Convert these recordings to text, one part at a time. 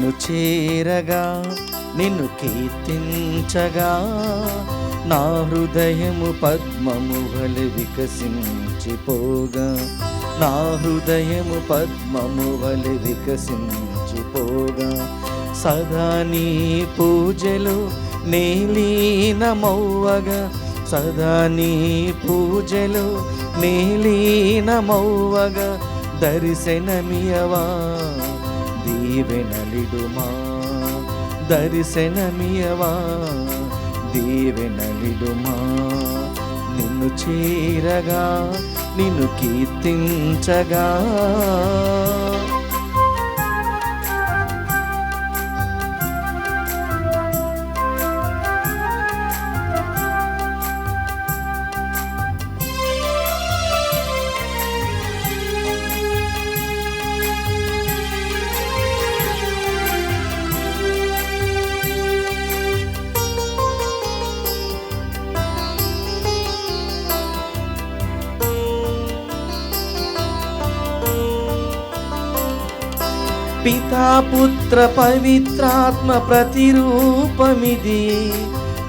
నిన్ను చేరగా నిన్ను కీర్తించగా నా హృదయము పద్మము వలె వికసించిపోగా, నా హృదయము పద్మము వలె వికసించిపోగా, సదా నీ పూజలు నీలీనమవ్వగా, సదా నీ పూజలు నీలీనమవ్వగా, దర్శనమియవా దీవెనలిడుమా, దర్శనమియవా దీవెనలిడుమా. నిన్ను చేరగా నిన్ను కీర్తించగా, పితా పుత్ర పవిత్రాత్మ ప్రతిరూపమిది,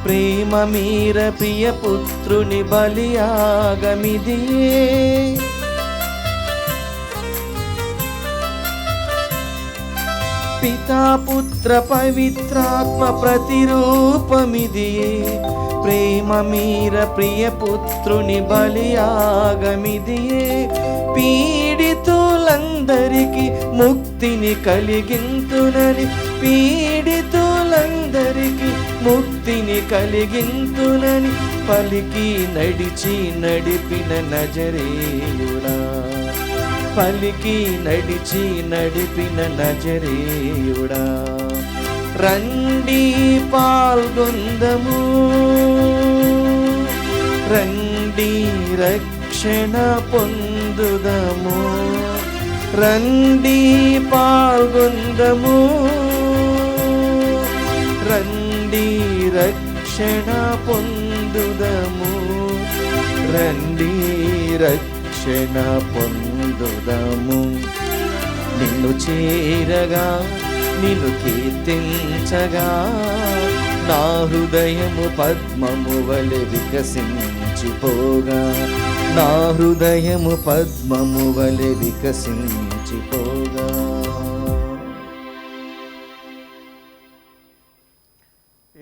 ప్రేమ మీర ప్రియ పుత్రుని బలియాగమిది. పితా పుత్ర పవిత్రాత్మ ప్రతిరూపమిది, ప్రేమ మీర ప్రియ పుత్రుని బలియాగమిది. పీడితులందరికీ ముక్తిని కలిగింతునని, పీడితులందరికీ ముక్తిని కలిగింతునని పలికి నడిచి నడిపిన నజరేయుడా, పలికి నడిచి నడిపిన నజరేయుడా. రండి పాల్గొందము, రండి రక్షణ పొందుదము, రండి పాల్గొందము, రండి రక్షణ పొందుదము, రండి రక్షణ పొందుదము. నిన్ను చేరగా నిన్ను కీర్తించగా, నా హృదయము పద్మము వలె వికసించిపోగా, నా హృదయము పద్మము వలె వికసించిపోగా.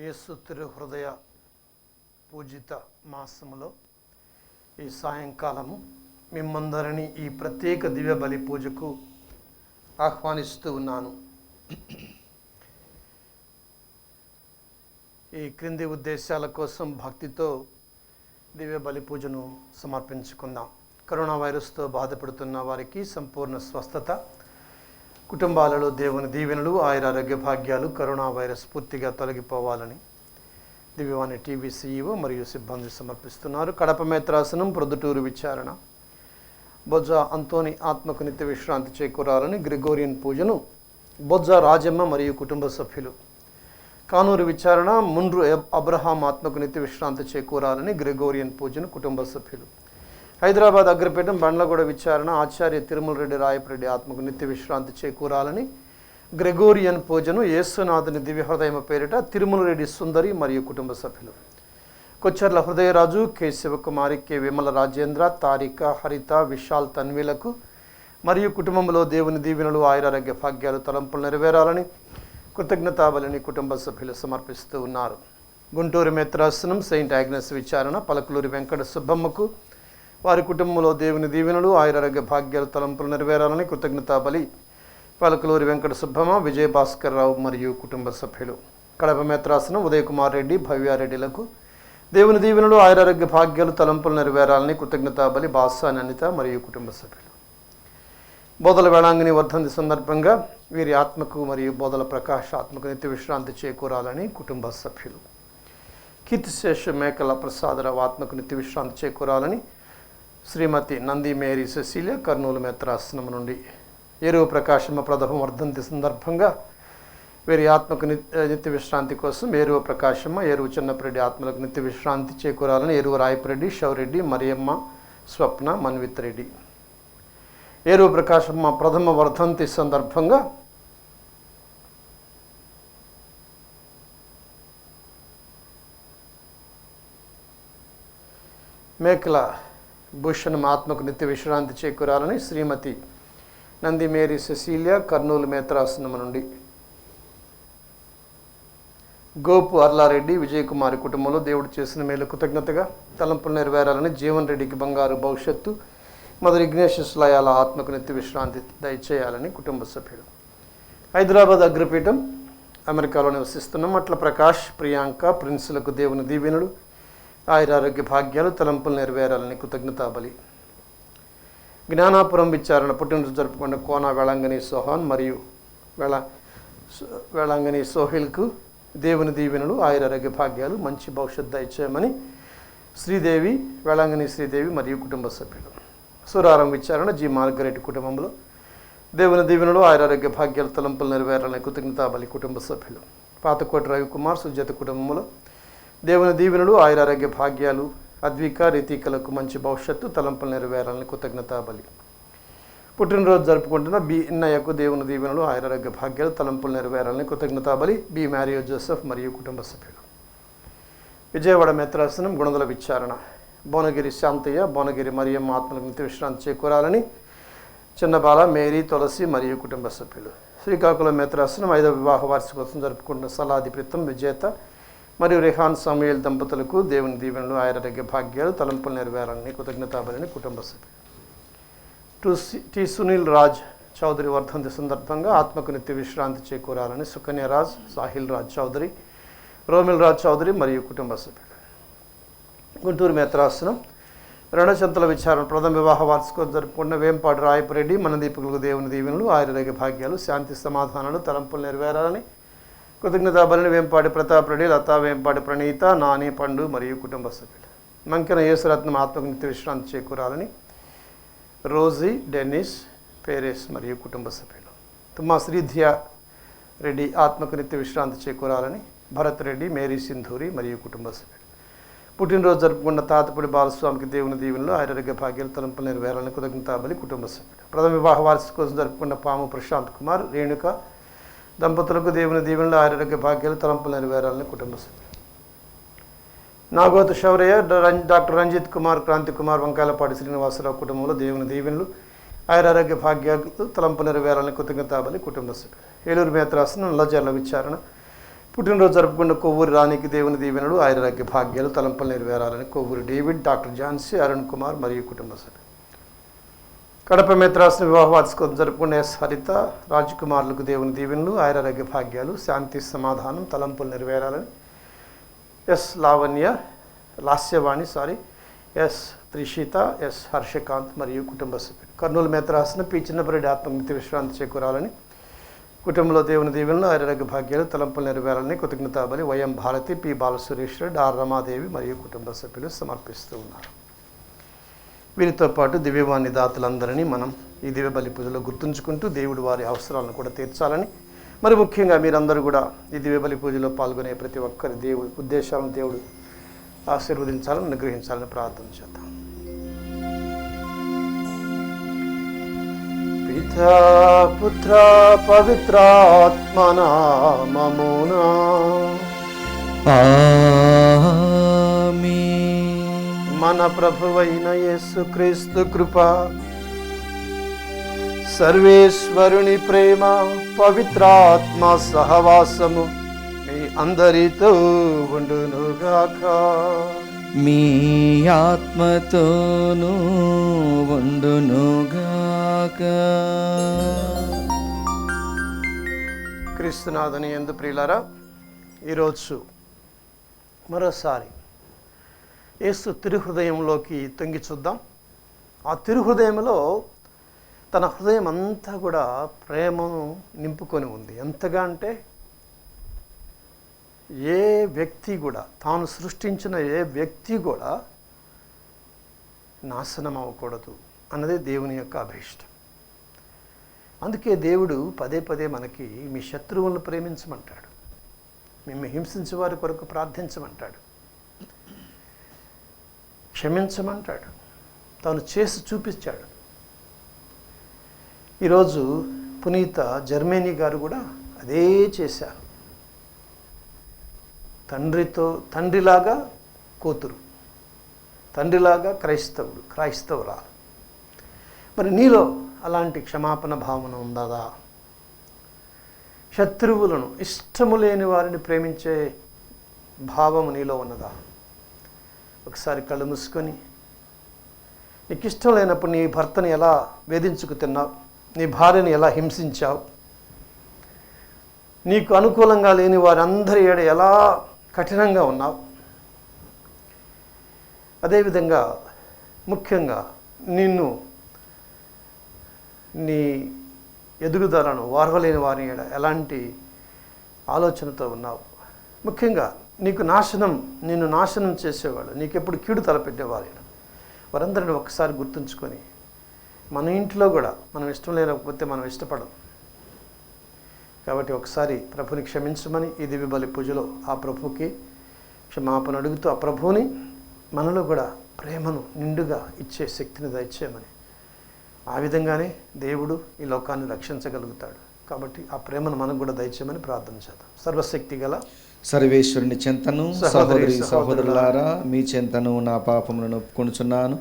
యేసు తిరు హృదయ పూజిత మాసములో ఈ సాయంకాలము మిమ్మందరినీ ఈ ప్రత్యేక దివ్య బలి పూజకు ఆహ్వానిస్తూ ఉన్నాను. ఈ క్రింది ఉద్దేశాల కోసం భక్తితో దివ్య బలి పూజను సమర్పించుకుందాం. కరోనా వైరస్తో బాధపడుతున్న వారికి సంపూర్ణ స్వస్థత, కుటుంబాలలో దేవుని దీవెనలు, ఆయురారోగ్య భాగ్యాలు, కరోనా వైరస్ పూర్తిగా తొలగిపోవాలని దివ్యవాణి టీవీ CEO మరియు సిబ్బంది సమర్పిస్తున్నారు. కడప మేత్రాసనం, ప్రొద్దుటూరు విచారణ, బొజ్జ అంతోని ఆత్మకు నిత్య విశ్రాంతి చేకూరాలని గ్రెగోరియన్ పూజను బొజ్జ రాజమ్మ మరియు కుటుంబ సభ్యులు, కానూరు విచారణ ముండ్రు అబ్రహాం ఆత్మకు నిత్య విశ్రాంతి చేకూరాలని గ్రెగోరియన్ పూజను కుటుంబ సభ్యులు, హైదరాబాద్ అగ్రపీఠం బండ్లగూడ విచారణ ఆచార్య తిరుమల రెడ్డి రాయపరెడ్డి ఆత్మకు నిత్య విశ్రాంతి చేకూరాలని గ్రెగోరియన్ పూజను యేసునాథుని దివ్య హృదయం పేరిట తిరుమల రెడ్డి సుందరి మరియు కుటుంబ సభ్యులు, కొచ్చర్ల హృదయరాజు, కె శివకుమారి, కె విమల రాజేంద్ర, తారిక, హరిత, విశాల్ తన్వీలకు మరియు కుటుంబంలో దేవుని దీవెనలు, ఆయురారోగ్య భాగ్యాలు, తలంపులు నెరవేరాలని కృతజ్ఞతాబలిని కుటుంబ సభ్యులు సమర్పిస్తూ ఉన్నారు. గుంటూరు మేత్రాసనం సెయింట్ ఆగ్నెస్ విచారణ పలకలూరి వెంకట సుబ్బమ్మకు, వారి కుటుంబంలో దేవుని దీవెనలు, ఆయురారోగ్య భాగ్యాలు, తలంపులు నెరవేరాలని కృతజ్ఞతాబలి పలకలూరి వెంకట సుబ్బమ్మ, విజయభాస్కర్ రావు మరియు కుటుంబ సభ్యులు. కడప మేత్రాసనం ఉదయకుమార్ రెడ్డి, భవ్యారెడ్డిలకు దేవుని దీవెనలు, ఆయురారోగ్య భాగ్యాలు, తలంపులు నెరవేరాలని కృతజ్ఞతాబలి బాసాని అనిత మరియు కుటుంబ సభ్యులు. బోధల వేళాంగిని వర్ధంతి సందర్భంగా వీరి ఆత్మకు మరియు బోధల ప్రకాశ్ ఆత్మకు నిత్య విశ్రాంతి చేకూరాలని కుటుంబ సభ్యులు. కీర్తిశేష మేకల ప్రసాదరావు ఆత్మకు నిత్య విశ్రాంతి చేకూరాలని శ్రీమతి నంది మేరీ సెసిలియా, కర్నూలు మేత్రాసనం నుండి. ఎరువు ప్రకాశమ్మ ప్రథమ వర్ధంతి సందర్భంగా వీరి ఆత్మకు నిత్య విశ్రాంతి కోసం ఎరువు ప్రకాశమ్మ, ఎరువు చిన్నపరెడ్డి ఆత్మలకు నిత్య విశ్రాంతి చేకూరాలని ఎరువు రాయపరెడ్డి, షౌరెడ్డి, మరియమ్మ, స్వప్న, మన్విత్ రెడ్డి. ఎరువు ప్రకాశమ్మ ప్రథమ వర్ధంతి సందర్భంగా మేకల భూషణం ఆత్మకు నిత్య విశ్రాంతి చేకూరాలని శ్రీమతి నంది మేరీ సెసీలియా కర్నూలు మేత్రాసనం నుండి, గోపు అర్లారెడ్డి విజయకుమారి కుటుంబంలో దేవుడు చేసిన మేలు కృతజ్ఞతగా తలంపులు నెరవేరాలని జీవన్ రెడ్డికి బంగారు భవిష్యత్తు, మదర్ ఇగ్నేషియస్ లయాల ఆత్మకు నిత్య విశ్రాంతి దయచేయాలని కుటుంబ సభ్యులు. హైదరాబాద్ అగ్రపీఠం అమెరికాలో నివసిస్తున్న మట్ల ప్రకాష్, ప్రియాంక, ప్రిన్సులకు దేవుని దీవెనలు, ఆయురారోగ్య భాగ్యాలు, తలంపులు నెరవేరాలని కృతజ్ఞతాబలి. జ్ఞానాపురం విచారణ పుట్టినరోజు జరుపుకున్న కోన వేళంగని సోహాన్ మరియు వేళంగని సోహిల్కు దేవుని దీవెనలు, ఆయురారోగ్య భాగ్యాలు, మంచి భవిష్యత్తు దయచేయమని శ్రీదేవి, వేళంగని శ్రీదేవి మరియు కుటుంబ సభ్యులు. సురారం విచారణ జి మార్గరెడ్డి కుటుంబంలో దేవుని దీవెనలు, ఆయురారోగ్య భాగ్యాలు, తలంపులు నెరవేరాలని కృతజ్ఞతాబలి కుటుంబ సభ్యులు. పాతకోటి రవికుమార్, సుజాత కుటుంబంలో దేవుని దీవెనలు, ఆయురారోగ్య భాగ్యాలు, అద్విక, రీతికలకు మంచి భవిష్యత్తు, తలంపులు నెరవేరాలని కృతజ్ఞతాబలి. పుట్టినరోజు జరుపుకుంటున్న బి ఇన్నయ్యకు దేవుని దీవెనలు, ఆయురారోగ్య భాగ్యాలు, తలంపులు నెరవేరాలని కృతజ్ఞతాబలి బి మ్యారియో జోసెఫ్ మరియు కుటుంబ సభ్యులు. విజయవాడ మేత్రాసనం గుణదల విచారణ భువనగిరి శాంతయ్య, భువనగిరి మరియమ్మ ఆత్మలకు నిత్య విశ్రాంతి చేకూరాలని చిన్నబాల, మేరీ, తులసి మరియు కుటుంబ సభ్యులు. శ్రీకాకుళం మేత్రాసనం 5వ వివాహ వార్షికోత్సవం జరుపుకుంటున్న సలాది ప్రీతం, విజేత మరియు రెహాన్ సమూయేల్ దంపతులకు దేవుని దీవెనలు, ఆయురారోగ్య భాగ్యాలు, తలంపులు నెరవేరాలని కృతజ్ఞతాబలిని కుటుంబ సభ్యులు. టి సునీల్ రాజ్ చౌదరి వర్ధంతి సందర్భంగా ఆత్మకు నిత్య విశ్రాంతి చేకూరాలని సుకన్య రాజ్, సాహిల్ రాజ్ చౌదరి, రోమిల్ రాజ్ చౌదరి మరియు కుటుంబ సభ్యులు. గుంటూరు మేత్రాసనం రణచంతల విచారణ ప్రథమ వివాహ వార్షికోత్సవం జరుపుకున్న వేంపాటి రాయపురెడ్డి, మనదీపకులకు దేవుని దీవెనలు, ఆయురారోగ్య భాగ్యాలు, శాంతి సమాధానాలు, తలంపులు నెరవేరాలని కృతజ్ఞతాబలిని వేంపాటి ప్రతాప్ రెడ్డి, లతా, వేంపాటి ప్రణీత, నాని, పండు మరియు కుటుంబ సభ్యులు. మంకెన యేసురత్నం ఆత్మకు నిత్య విశ్రాంతి చేకూరాలని రోజీ, డెన్నిస్, పేరెస్ మరియు కుటుంబ సభ్యులు. తుమ్మా శ్రీధ్య రెడ్డి ఆత్మకు నిత్య విశ్రాంతి చేకూరాలని భరత్ రెడ్డి, మేరీ సింధూరి మరియు కుటుంబ సభ్యులు. పుట్టినరోజు జరుపుకున్న తాతపూడి బాలస్వామికి దేవుని దీవెనలు, ఆయురారోగ్య భాగ్యాలు, తలంపులు నెరవేరాలని కృతజ్ఞతాబలి కుటుంబ సభ్యులు. ప్రథమ వివాహ వార్షికోత్సవం జరుపుకున్న పాము ప్రశాంత్ కుమార్, రేణుక దంపతులకు దేవుని దీవెనలు, ఆయురారోగ్య భాగ్యాలు, తలంపులు నెరవేరాలని కుటుంబ సభ్యులు. నాగోతు శౌరయ్య, డాక్టర్ రంజిత్ కుమార్, క్రాంతి కుమార్, వంకాయలపాటి శ్రీనివాసరావు కుటుంబంలో దేవుని దీవెనలు, ఆయురారోగ్య భాగ్యాలు, తలంపు నెరవేరాలని కృతజ్ఞతాబలి కుటుంబ సభ్యులు. ఏలూరు మేత్రాసనం నల్లజర్ల విచారణ పుట్టినరోజు జరుపుకున్న కొవ్వూరి రాణికి దేవుని దీవెనలు, ఆయురారోగ్య భాగ్యాలు, తలంపులు నెరవేరాలని కొవ్వూరి డేవిడ్, డాక్టర్ ఝాన్సీ, అరుణ్ కుమార్ మరియు కుటుంబ సభ్యులు. కడప మేత్రాసన వివాహ వార్షికోత్సవం జరుపుకున్న ఎస్ హరిత, రాజకుమారులకు దేవుని దీవెనలు, ఆయురారోగ్య భాగ్యాలు, శాంతి సమాధానం, తలంపులు నెరవేరాలని ఎస్ లాస్యవాణి, ఎస్ త్రిషిత, ఎస్ హర్షకాంత్ మరియు కుటుంబ సభ్యులు. కర్నూలు మేత్రాసన పి చిన్నపరెడ్డి ఆత్మకు నిత్య విశ్రాంతి చేకూరాలని కుటుంబంలో దేవుని దీవెనలు, ఆయురారోగ్య భాగ్యాలు, తలంపులు నెరవేరాలని కృతజ్ఞతాబలి YM Bharathi, P Balasuresh Reddy, R Ramadevi మరియు కుటుంబ సభ్యులు సమర్పిస్తూ ఉన్నారు. వీరితో పాటు దివ్యవాణి దాతలందరినీ మనం ఈ దివ్య బలి పూజలో గుర్తుంచుకుంటూ దేవుడు వారి అవసరాలను కూడా తీర్చాలని, మరి ముఖ్యంగా మీరందరూ కూడా ఈ దివ్య బలి పూజలో పాల్గొనే ప్రతి ఒక్కరి దేవుడి ఉద్దేశాలను దేవుడు ఆశీర్వదించాలని, అనుగ్రహించాలని ప్రార్థన చేద్దాం. పితా పుత్ర పవిత్రాత్మ నామమునా మన ప్రభువైన యేసుక్రీస్తు కృప, సర్వేశ్వరుని ప్రేమ, పవిత్రాత్మ సహవాసము మీ అందరితో ఉండునుగాక. మీ ఆత్మతోనూ ఉండునుగాక. క్రీస్తునాథుని యందు ప్రియులారా, ఈరోజు మరోసారి యేసు తిరుహృదయంలోకి తొంగి చూద్దాం. ఆ తిరుహృదయంలో తన హృదయం అంతా కూడా ప్రేమను నింపుకొని ఉంది. ఎంతగా అంటే ఏ వ్యక్తి కూడా, తాను సృష్టించిన ఏ వ్యక్తి కూడా నాశనం అవ్వకూడదు అన్నదే దేవుని యొక్క అభీష్టం. అందుకే దేవుడు పదే పదే మనకి మీ శత్రువులను ప్రేమించమంటాడు, మిమ్మల్ని హింసించే వారి కొరకు ప్రార్థించమంటాడు, క్షమించమంటాడు, తాను చేసి చూపించాడు. ఈరోజు పునీత జర్మనీ గారు కూడా అదే చేశారు. తండ్రిలాగా కూతురు, తండ్రిలాగా క్రైస్తవురాలు. మరి నీలో అలాంటి క్షమాపణ భావన ఉందా? శత్రువులను, ఇష్టము లేని వారిని ప్రేమించే భావము నీలో ఉన్నదా? ఒకసారి కళ్ళు మూసుకొని, నీకు ఇష్టం లేనప్పుడు నీ భర్తని ఎలా వేధించుకు తిన్నావు, నీ భార్యని ఎలా హింసించావు, నీకు అనుకూలంగా లేని వారందరి ఏడ ఎలా కఠినంగా ఉన్నావు, అదేవిధంగా ముఖ్యంగా నిన్ను నీ ఎదుగుదలను వారవలేని వారి ఏడ ఎలాంటి ఆలోచనతో ఉన్నావు, ముఖ్యంగా నిన్ను నాశనం చేసేవాళ్ళు, నీకెప్పుడు కీడు తలపెట్టేవారు, వారందరిని ఒకసారి గుర్తుంచుకొని, మన ఇంట్లో కూడా మనం ఇష్టం లేకపోతే మనం ఇష్టపడం కాబట్టి ఒకసారి ప్రభుని క్షమించమని ఈ దివ్య బలి పూజలో ఆ ప్రభుకి క్షమాపణ అడుగుతూ ఆ ప్రభువుని మనలో కూడా ప్రేమను నిండుగా ఇచ్చే శక్తిని దయచేయమని, ఆ విధంగానే దేవుడు ఈ లోకాన్ని రక్షించగలుగుతాడు. కాబట్టి ఆ ప్రేమను మనకు కూడా దయచేయమని ప్రార్థన చేద్దాం. సర్వశక్తి గల సర్వేశ్వరుని చెంతను సహోదరి సహోదరులారా, మీ చెంతను నా పాపములను ఒప్పుకొనుచున్నాను.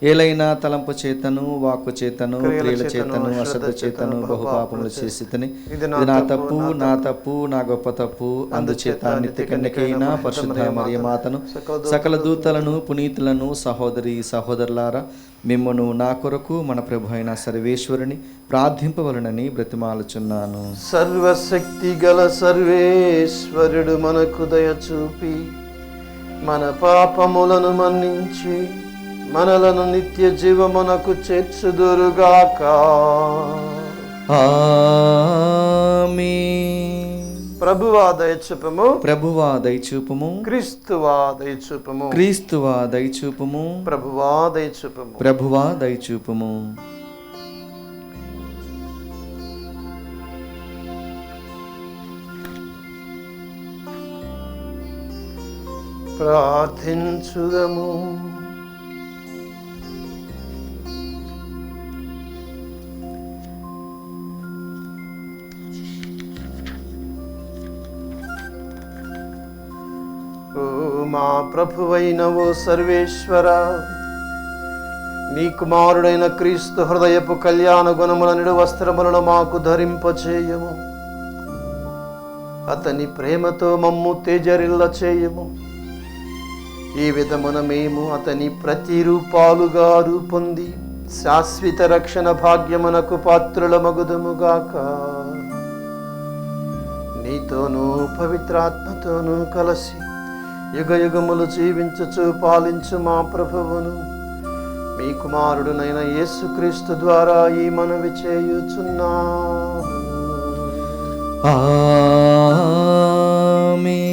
ఏలైనా తలంపు చేతను, వాక్కు చేతను, క్రియల చేతను, అశ్రద్ధ చేతను బహుపాపములు చేసితిని. ఇది నా తప్పు, నా గొప్ప తప్పు. అందుచేత నిత్య కన్యకైన పరిశుద్ధ మరియమాతను, సకల దూతలను, పునీతులను, సహోదరి సహోదరులారా, మిమ్మును నా కొరకు మన ప్రభు అయిన సర్వేశ్వరుని ప్రార్థింపవలనని బ్రతిమాలుచున్నాను. సర్వశక్తి గల సర్వేశ్వరుడు మనకు దయ చూపి మన పాపములను మన్నించి మనలను నిత్య జీవమునకు చేర్చుదురుగాక. ఆమేన్. ప్రభువా దయచూపము, ప్రభువా దయచూపము. క్రీస్తువా దయచూపము, క్రీస్తువా దయచూపము. ప్రభువా దయచూపము, ప్రభువా దయచూపము. ప్రార్థించుదము. ఓ మా ప్రభువైన ఓ సర్వేశ్వర, నీ కుమారుడైన క్రీస్తు హృదయపు కళ్యాణ గుణముల నిడు వస్త్రములను మాకు ధరింపచేయము. అతని ప్రేమతో మమ్ము తేజరిల్ల చేయము. ఈ విధమున మేము అతని ప్రతిరూపాలుగా రూపొంది శాశ్వత రక్షణ భాగ్యమునకు పాత్రులమగుదుముగాక. నీతోనూ పవిత్రాత్మతోనూ కలసి యుగ యుగములు జీవించుచు పాలించు మా ప్రభువును మీ కుమారుడునైన యేసుక్రీస్తు ద్వారా ఈ మనవి చేయుచున్నాము. ఆమేన్.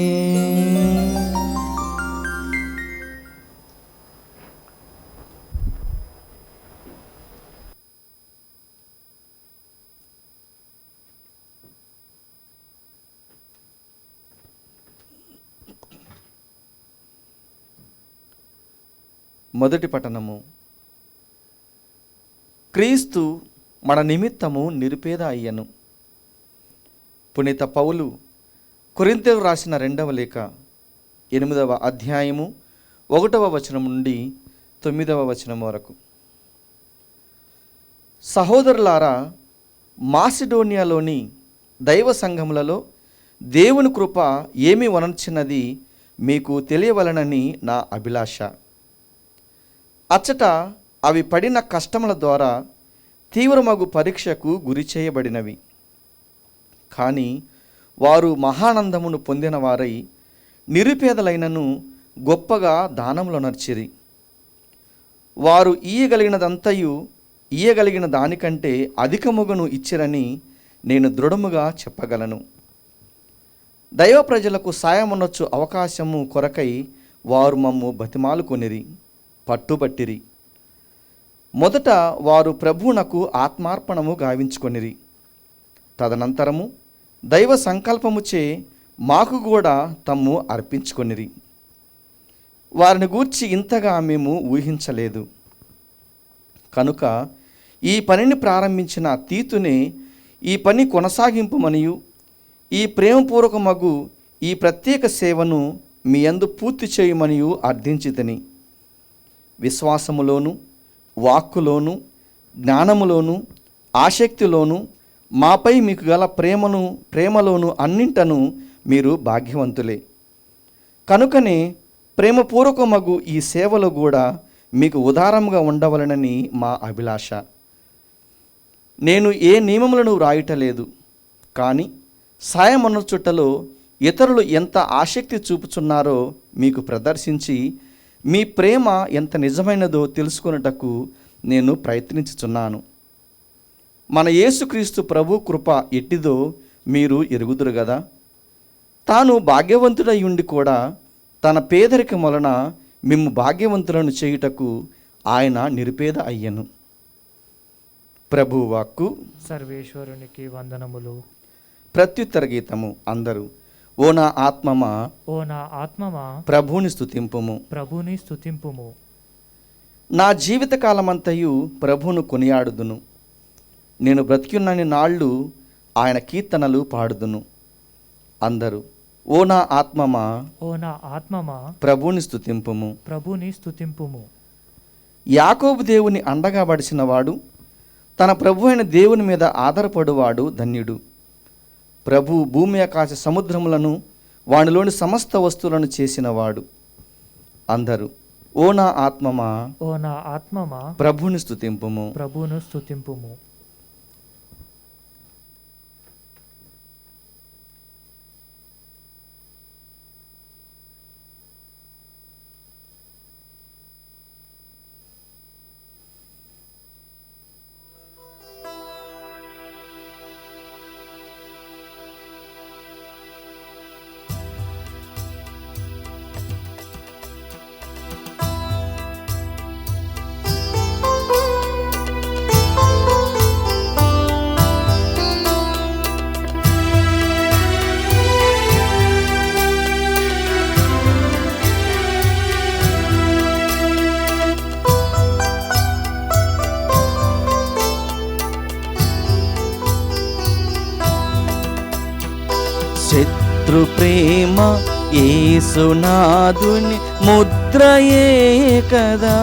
మొదటి పఠనము. క్రీస్తు మన నిమిత్తము నిరుపేద అయ్యను. పునీత పౌలు కొరింథీయులకు రాసిన 2వ లేఖ 8వ అధ్యాయము 1వ వచనం నుండి 9వ వచనం వరకు. సహోదరులారా, మాసిడోనియాలోని దైవ సంఘములలో దేవుని కృప ఏమి వనర్చినది మీకు తెలియవలనని నా అభిలాష. అచ్చట అవి పడిన కష్టముల ద్వారా తీవ్రమగు పరీక్షకు గురి చేయబడినవి. కానీ వారు మహానందమును పొందిన వారై నిరుపేదలైనను గొప్పగా దానములు నర్చిరి. వారు ఇయ్యగలిగిన దానికంటే అధికముగను ఇచ్చిరని నేను దృఢముగా చెప్పగలను. దైవ ప్రజలకు సాయమునొచ్చు అవకాశము కొరకై వారు మమ్ము బతిమాలుకొనిరి, పట్టుబట్టిరి. మొదట వారు ప్రభువునకు ఆత్మార్పణము గావించుకొనిరి. తదనంతరము దైవ సంకల్పముచే మాకు కూడా తమ్ము అర్పించుకొనిరి. వారిని గూర్చి ఇంతగా మేము ఊహించలేదు. కనుక ఈ పనిని ప్రారంభించిన తీతునే ఈ పని కొనసాగింపుమనియు ఈ ప్రేమపూర్వకమగు ఈ ప్రత్యేక సేవను మీ యందు పూర్తి చేయమనియు అర్థించితిని. విశ్వాసములోను, వాక్కులోను, జ్ఞానములోను, ఆసక్తిలోను, మాపై మీకు గల ప్రేమలోను అన్నింటను మీరు భాగ్యవంతులే. కనుకనే ప్రేమపూర్వకమగు ఈ సేవలో కూడా మీకు ఉదారంగా ఉండవలనని మా అభిలాష. నేను ఏ నియమములను వ్రాయటలేదు, కానీ సాయమనర్చుటలో ఇతరులు ఎంత ఆసక్తి చూపుచున్నారో మీకు ప్రదర్శించి మీ ప్రేమ ఎంత నిజమైనదో తెలుసుకొనుటకు నేను ప్రయత్నించుచున్నాను. మన యేసుక్రీస్తు ప్రభు కృప ఎట్టిదో మీరు ఎరుగుదురు గదా. తాను భాగ్యవంతుడై ఉండి కూడా తన పేదరికం వలన మిమ్ము భాగ్యవంతులను చేయుటకు ఆయన నిరుపేద అయ్యను. ప్రభు వాక్కు. సర్వేశ్వరునికి వందనములు. ప్రత్యుత్తర గీతము. అందరూ ఓ నా ఆత్మమా, ఓ నా ఆత్మమా ప్రభువుని స్తుతింపుము. ప్రభుని స్తుతింపుము. నా జీవితకాలమంతయు ప్రభువును కొనియాడుదును. నేను బ్రతికున్నన్ని నాళ్ళు ఆయన కీర్తనలు పాడుదును. అందరూ ఓ నా ఆత్మమా, ఓ నా ఆత్మమా ప్రభువుని స్తుతింపుము. ప్రభుని స్తుతింపుము. యాకోబు దేవుని అండగా బడిసినవాడు, తన ప్రభు అయిన దేవుని మీద ఆధారపడువాడు ధన్యుడు. ప్రభు భూమి ఆకాశ సముద్రములను వానిలోని సమస్త వస్తువులను చేసినవాడు. అందరూ ఓ నా ఆత్మమా, ఓ నా ఆత్మమా ప్రభువుని స్తుతింపుము. ప్రభును స్తుతింపుము. శత్రు ప్రేమ యేసునాథుని ముద్రయే కదా,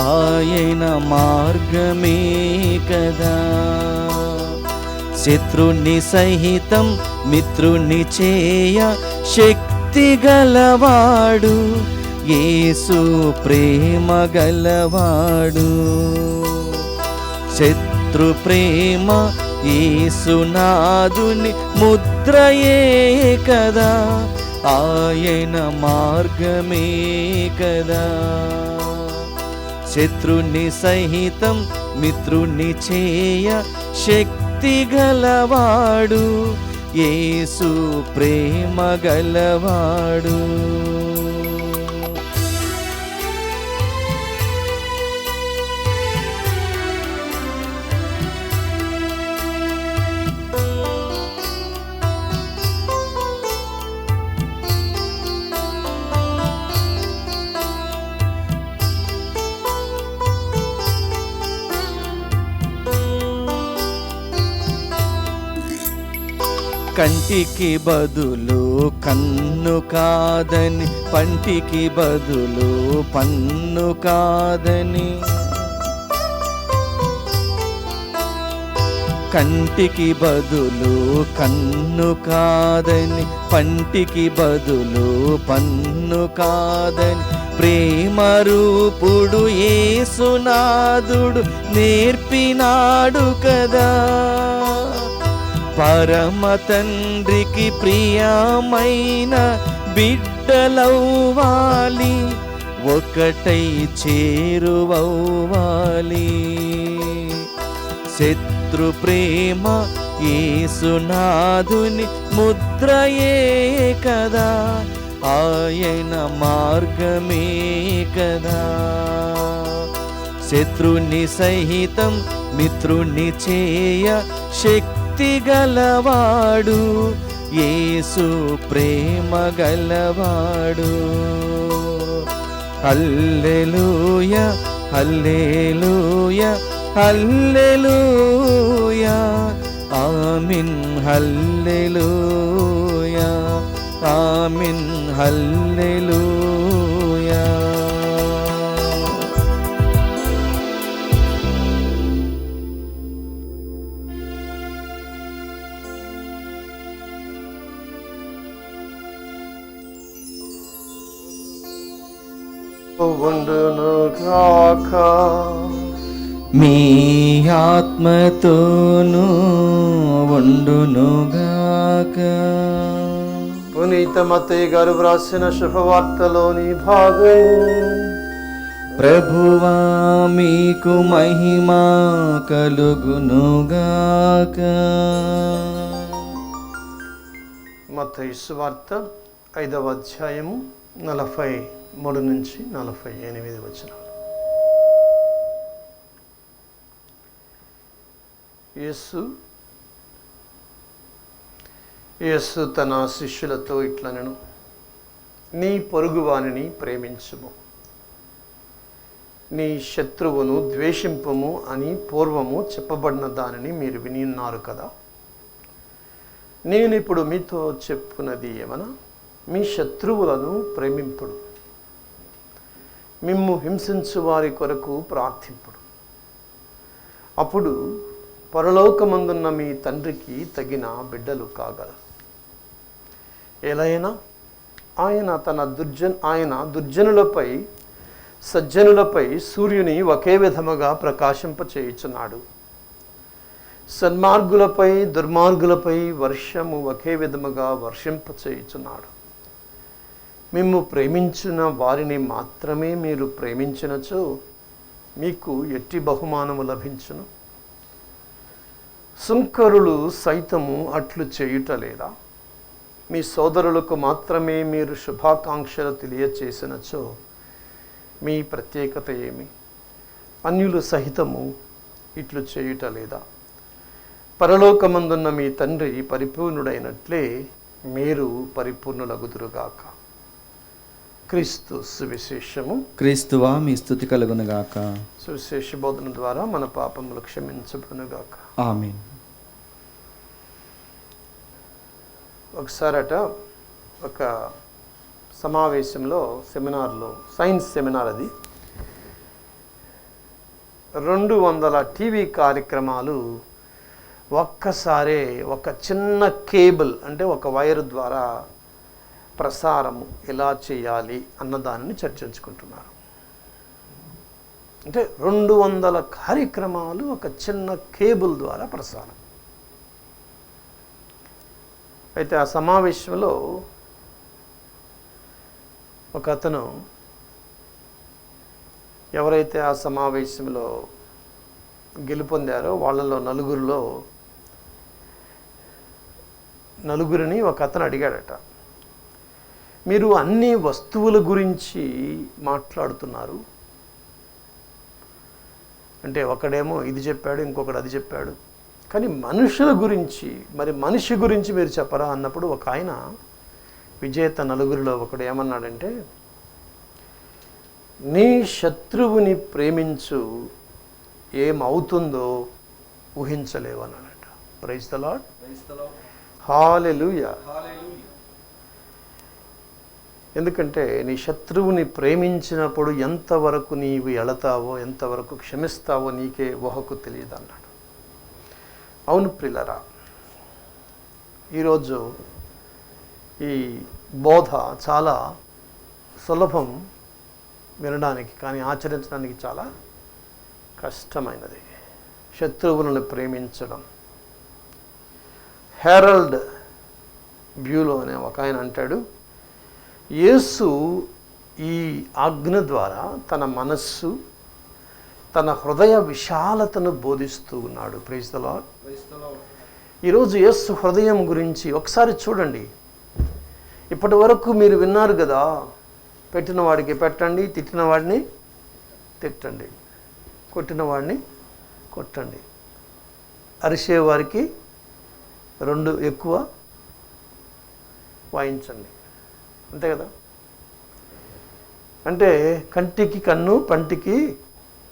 ఆయన మార్గమే కదా. శత్రుని సహితం మిత్రుని చేయ శక్తి గలవాడు, యేసు ప్రేమ గలవాడు. శత్రు ప్రేమ యేసునాథుని ముద్రయే కదా, ఆయన మార్గమే కదా. శత్రుని సహితం మిత్రుని చేయ శక్తి గలవాడు, యేసు ప్రేమ గలవాడు. కంటికి బదులు కన్ను కాదని, పంటికి బదులు పన్ను కాదని. కంటికి బదులు కన్ను కాదని, పంటికి బదులు పన్ను కాదని, ప్రేమ రూపుడు యేసునాథుడు నేర్పినాడు కదా. పరమ తండ్రికి ప్రియమైన బిడ్డలవ్వాలి, ఒకటై చేరువవ్వాలి. శత్రు ప్రేమ యేసునాథుని ముద్రయే కదా, ఆయన మార్గమే కదా. శత్రుని సహితం మిత్రుని చేయ శక్తి గలవాడు, యేసు ప్రేమ గలవాడు. హల్లెలూయా హల్లెలూయా హల్లెలూయా, ఆమేన్ హల్లెలూయా ఆమేన్ హల్లెలూయా. ఉండును గాక. మీ ఆత్మతోనూ ఉండునుగాక. పునీత మత్తయి గారు వ్రాసిన శుభవార్తలోని భాగము. ప్రభువా మీకు మహిమ కలుగునుగాక. మత్తయి సువార్త 5వ అధ్యాయము 43 నుంచి 48 వచనాలు. యేసు తన శిష్యులతో ఇట్లనెను, నీ పొరుగువానిని ప్రేమించుము, నీ శత్రువును ద్వేషింపము అని పూర్వము చెప్పబడిన దానిని మీరు విని ఉన్నారు కదా. నేను ఇప్పుడు మీతో చెప్పున్నది ఏమనా, మీ శత్రువులను ప్రేమింపుడు, మిమ్ము హింసించు వారి కొరకు ప్రార్థింపుడు. అప్పుడు పరలోకమందున్న మీ తండ్రికి తగిన బిడ్డలు కాగలరు. ఎలైనా ఆయన దుర్జనులపై సజ్జనులపై సూర్యుని ఒకే విధముగా ప్రకాశింపచేయుచున్నాడు. సన్మార్గులపై దుర్మార్గులపై వర్షము ఒకే విధముగా వర్షింపచేయుచున్నాడు. మిమ్ము ప్రేమించిన వారిని మాత్రమే మీరు ప్రేమించినచో మీకు ఎట్టి బహుమానము లభించును. సుంకరులు సైతము అట్లు చేయుటలేదా? మీ సోదరులకు మాత్రమే మీరు శుభాకాంక్షలు తెలియచేసినచో మీ ప్రత్యేకత ఏమి? అన్యులు సహితము ఇట్లు చేయుటలేదా? పరలోకమందున్న మీ తండ్రి పరిపూర్ణుడైనట్లే మీరు పరిపూర్ణులగుదురుగాక. క్రీస్తు సువిశేషము. క్రీస్తువా మీ స్తుతి కలుగునుగాక. సువిశేష బోధన ద్వారా మన పాపములు క్షమించబడునుగాక. ఆమేన్. ఒకసారట ఒక సమావేశంలో సెమినార్లో, సైన్స్ సెమినార్ అది, 200 టీవీ కార్యక్రమాలు ఒక్కసారే ఒక చిన్న కేబుల్ అంటే ఒక వైర్ ద్వారా ప్రసారము ఎలా చేయాలి అన్నదాన్ని చర్చించుకుంటున్నారు. అంటే 200 కార్యక్రమాలు ఒక చిన్న కేబుల్ ద్వారా ప్రసారం. అయితే ఆ సమావేశంలో ఒక అతను, ఎవరైతే ఆ సమావేశంలో గెలుపొందారో వాళ్ళలో నలుగురిని ఒక అతను అడిగాడట, మీరు అన్ని వస్తువుల గురించి మాట్లాడుతున్నారు, అంటే ఒకడేమో ఇది చెప్పాడు, ఇంకొకడు అది చెప్పాడు, కానీ మనుషుల గురించి, మరి మనిషి గురించి మీరు చెప్పరా అన్నప్పుడు ఒక ఆయన, విజేత నలుగురిలో ఒకడు ఏమన్నాడంటే, నీ శత్రువుని ప్రేమించు, ఏమవుతుందో ఊహించలేవు అన్నాడట. Praise the lord. హల్లెలూయా. ఎందుకంటే నీ శత్రువుని ప్రేమించినప్పుడు ఎంతవరకు నీవు ఎళతావో, ఎంతవరకు క్షమిస్తావో నీకే ఊహకు తెలియదు అన్నాడు. అవును ప్రియులారా, ఈరోజు ఈ బోధ చాలా సులభం వినడానికి, కానీ ఆచరించడానికి చాలా కష్టమైనది. శత్రువులను ప్రేమించడం. హెరాల్డ్ బ్యూలో అనే ఒక ఆయన అంటాడు, యేసు ఈ ఆజ్ఞ ద్వారా తన మనస్సు, తన హృదయ విశాలతను బోధిస్తూ ఉన్నాడు. Praise the lord. ఈరోజు యేసు హృదయం గురించి ఒకసారి చూడండి. ఇప్పటి వరకు మీరు విన్నారు కదా, పెట్టిన వాడికి పెట్టండి, తిట్టిన వాడిని తిట్టండి, కొట్టిన వాడిని కొట్టండి, అరిసేవారికి 2 ఎక్కువ వాయించండి, అంతే కదా. అంటే కంటికి కన్ను, పంటికి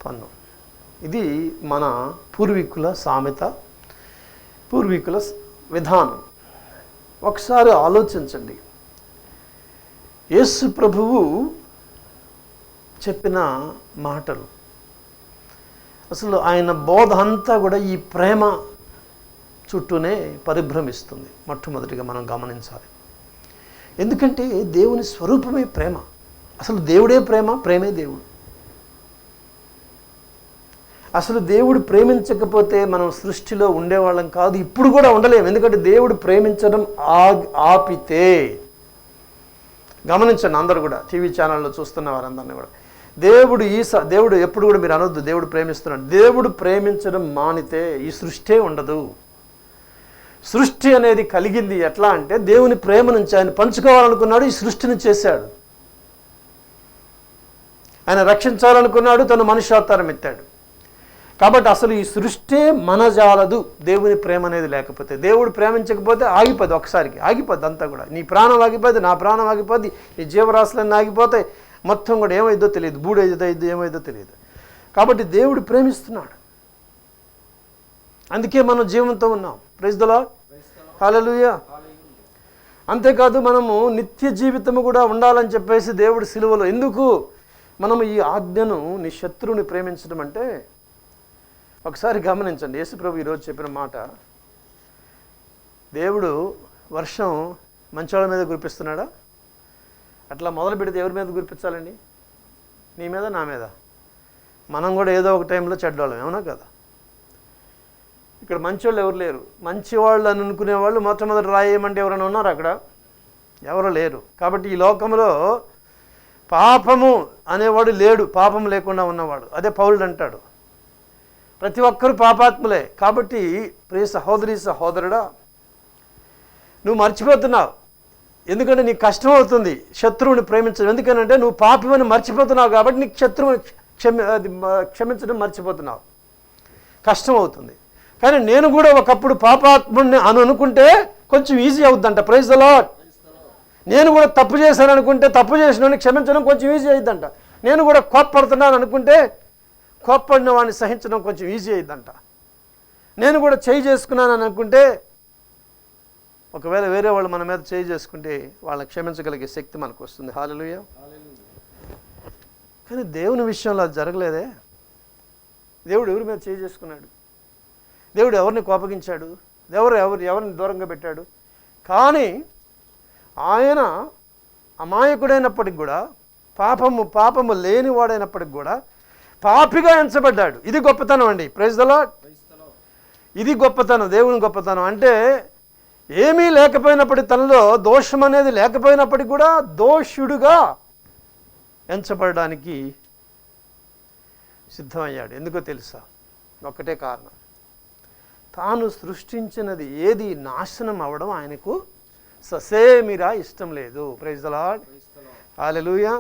పన్ను. ఇది మన పూర్వీకుల సామెత, పూర్వీకుల విధానం. ఒకసారి ఆలోచించండి, యేసు ప్రభువు చెప్పిన మాటలు, అసలు ఆయన బోధ అంతా కూడా ఈ ప్రేమ చుట్టూనే పరిభ్రమిస్తుంది. మొట్టమొదటిగా మనం గమనించాలి. ఎందుకంటే దేవుని స్వరూపమే ప్రేమ. అసలు దేవుడే ప్రేమ, ప్రేమే దేవుడు. అసలు దేవుడు ప్రేమించకపోతే మనం సృష్టిలో ఉండేవాళ్ళం కాదు, ఇప్పుడు కూడా ఉండలేము. ఎందుకంటే దేవుడు ప్రేమించడం ఆపితే, గమనించండి అందరూ కూడా, టీవీ ఛానల్లో చూస్తున్న వారందరినీ కూడా, దేవుడు ఎప్పుడు కూడా మీరు అనొద్దు దేవుడు ప్రేమిస్తున్నాడు. దేవుడు ప్రేమించడం మానితే ఈ సృష్టి ఉండదు. సృష్టి అనేది కలిగింది ఎట్లా అంటే దేవుని ప్రేమ నుంచి ఆయన పంచుకోవాలనుకున్నాడు, ఈ సృష్టిని చేశాడు. ఆయన రక్షించాలనుకున్నాడు, తను మనుష్యావతారం ఎత్తాడు. కాబట్టి అసలు ఈ సృష్టి మనజాలదు దేవుని ప్రేమ అనేది లేకపోతే. దేవుడు ప్రేమించకపోతే ఆగిపోద్ది, ఒకసారికి ఆగిపోద్ది అంతా కూడా. నీ ప్రాణం ఆగిపోద్ది, నా ప్రాణం ఆగిపోద్ది, ఈ జీవరాశులన్నీ ఆగిపోతాయి, మొత్తం కూడా ఏమైందో తెలియదు, బూడైదో ఏమైందో తెలియదు. కాబట్టి దేవుడు ప్రేమిస్తున్నాడు, అందుకే మనం జీవంతో ఉన్నాం. ప్రైజ్ ది లార్డ్, హల్లెలూయా. అంతేకాదు మనము నిత్య జీవితము కూడా ఉండాలని చెప్పేసి దేవుడు సిలువలో, ఎందుకు మనము ఈ ఆజ్ఞను నీ శత్రువుని ప్రేమించడం అంటే, ఒకసారి గమనించండి. యేసుప్రభు ఈరోజు చెప్పిన మాట, దేవుడు వర్షం మంచోళ్ళ మీద కురిపిస్తున్నాడా? అట్లా మొదలు పెడితే ఎవరి మీద కురిపించాలండి? నీ మీద, నా మీద. మనం కూడా ఏదో ఒక టైంలో చెడ్డవాళ్ళం, ఏమన్నా కదా? ఇక్కడ మంచోళ్ళు ఎవరు లేరు. మంచివాళ్ళు అని అనుకునే వాళ్ళు మొట్టమొదటి రాయేయమంటే ఎవరైనా ఉన్నారు అక్కడ? ఎవరు లేరు. కాబట్టి ఈ లోకంలో పాపము అనేవాడు లేడు, పాపం లేకుండా ఉన్నవాడు. అదే పౌలుడు అంటాడు, ప్రతి ఒక్కరు పాపాత్ములే. కాబట్టి ప్రియ సహోదరి సహోదరుడా, నువ్వు మర్చిపోతున్నావు. ఎందుకంటే నీకు కష్టం అవుతుంది శత్రువుని ప్రేమించడం. ఎందుకనంటే నువ్వు పాపమని మర్చిపోతున్నావు కాబట్టి నీకు శత్రువుని క్షమించడం మర్చిపోతున్నావు, కష్టం అవుతుంది. కానీ నేను కూడా ఒకప్పుడు పాపాత్ముడిని అని అనుకుంటే కొంచెం ఈజీ అవుద్దంట. Praise the lord. నేను కూడా తప్పు చేశాను అనుకుంటే, తప్పు చేసిన క్షమించడం కొంచెం ఈజీ అయిద్దంట. నేను కూడా కోప్పడుతున్నాను అనుకుంటే, కోప్పడిన వాడిని సహించడం కొంచెం ఈజీ అయిద్దంట. నేను కూడా చేయి చేసుకున్నాను అని అనుకుంటే, ఒకవేళ వేరే వాళ్ళు మన మీద చేయి చేసుకుంటే వాళ్ళని క్షమించగలిగే శక్తి మనకు వస్తుంది. హల్లెలూయా. కానీ దేవుని విషయంలో అది జరగలేదే. దేవుడు ఎవరి మీద చేయి చేసుకున్నాడు? దేవుడు ఎవరిని కోపగించాడు? ఎవరిని దూరంగా పెట్టాడు? కానీ ఆయన అమాయకుడైనప్పటికి కూడా, పాపము లేనివాడైనప్పటికి కూడా పాపిగా ఎంచబడ్డాడు. ఇది గొప్పతనం అండి. Praise the lord. ఇది గొప్పతనం, దేవుని గొప్పతనం. అంటే ఏమీ లేకపోయినప్పటికీ, తనలో దోషం అనేది లేకపోయినప్పటికీ కూడా దోషుడుగా ఎంచబడడానికి సిద్ధమయ్యాడు. ఎందుకో తెలుసా? ఒక్కటే కారణం, తాను సృష్టించినది ఏది నాశనం అవ్వడం ఆయనకు ససేమిరా ఇష్టం లేదు. Praise the lord, hallelujah.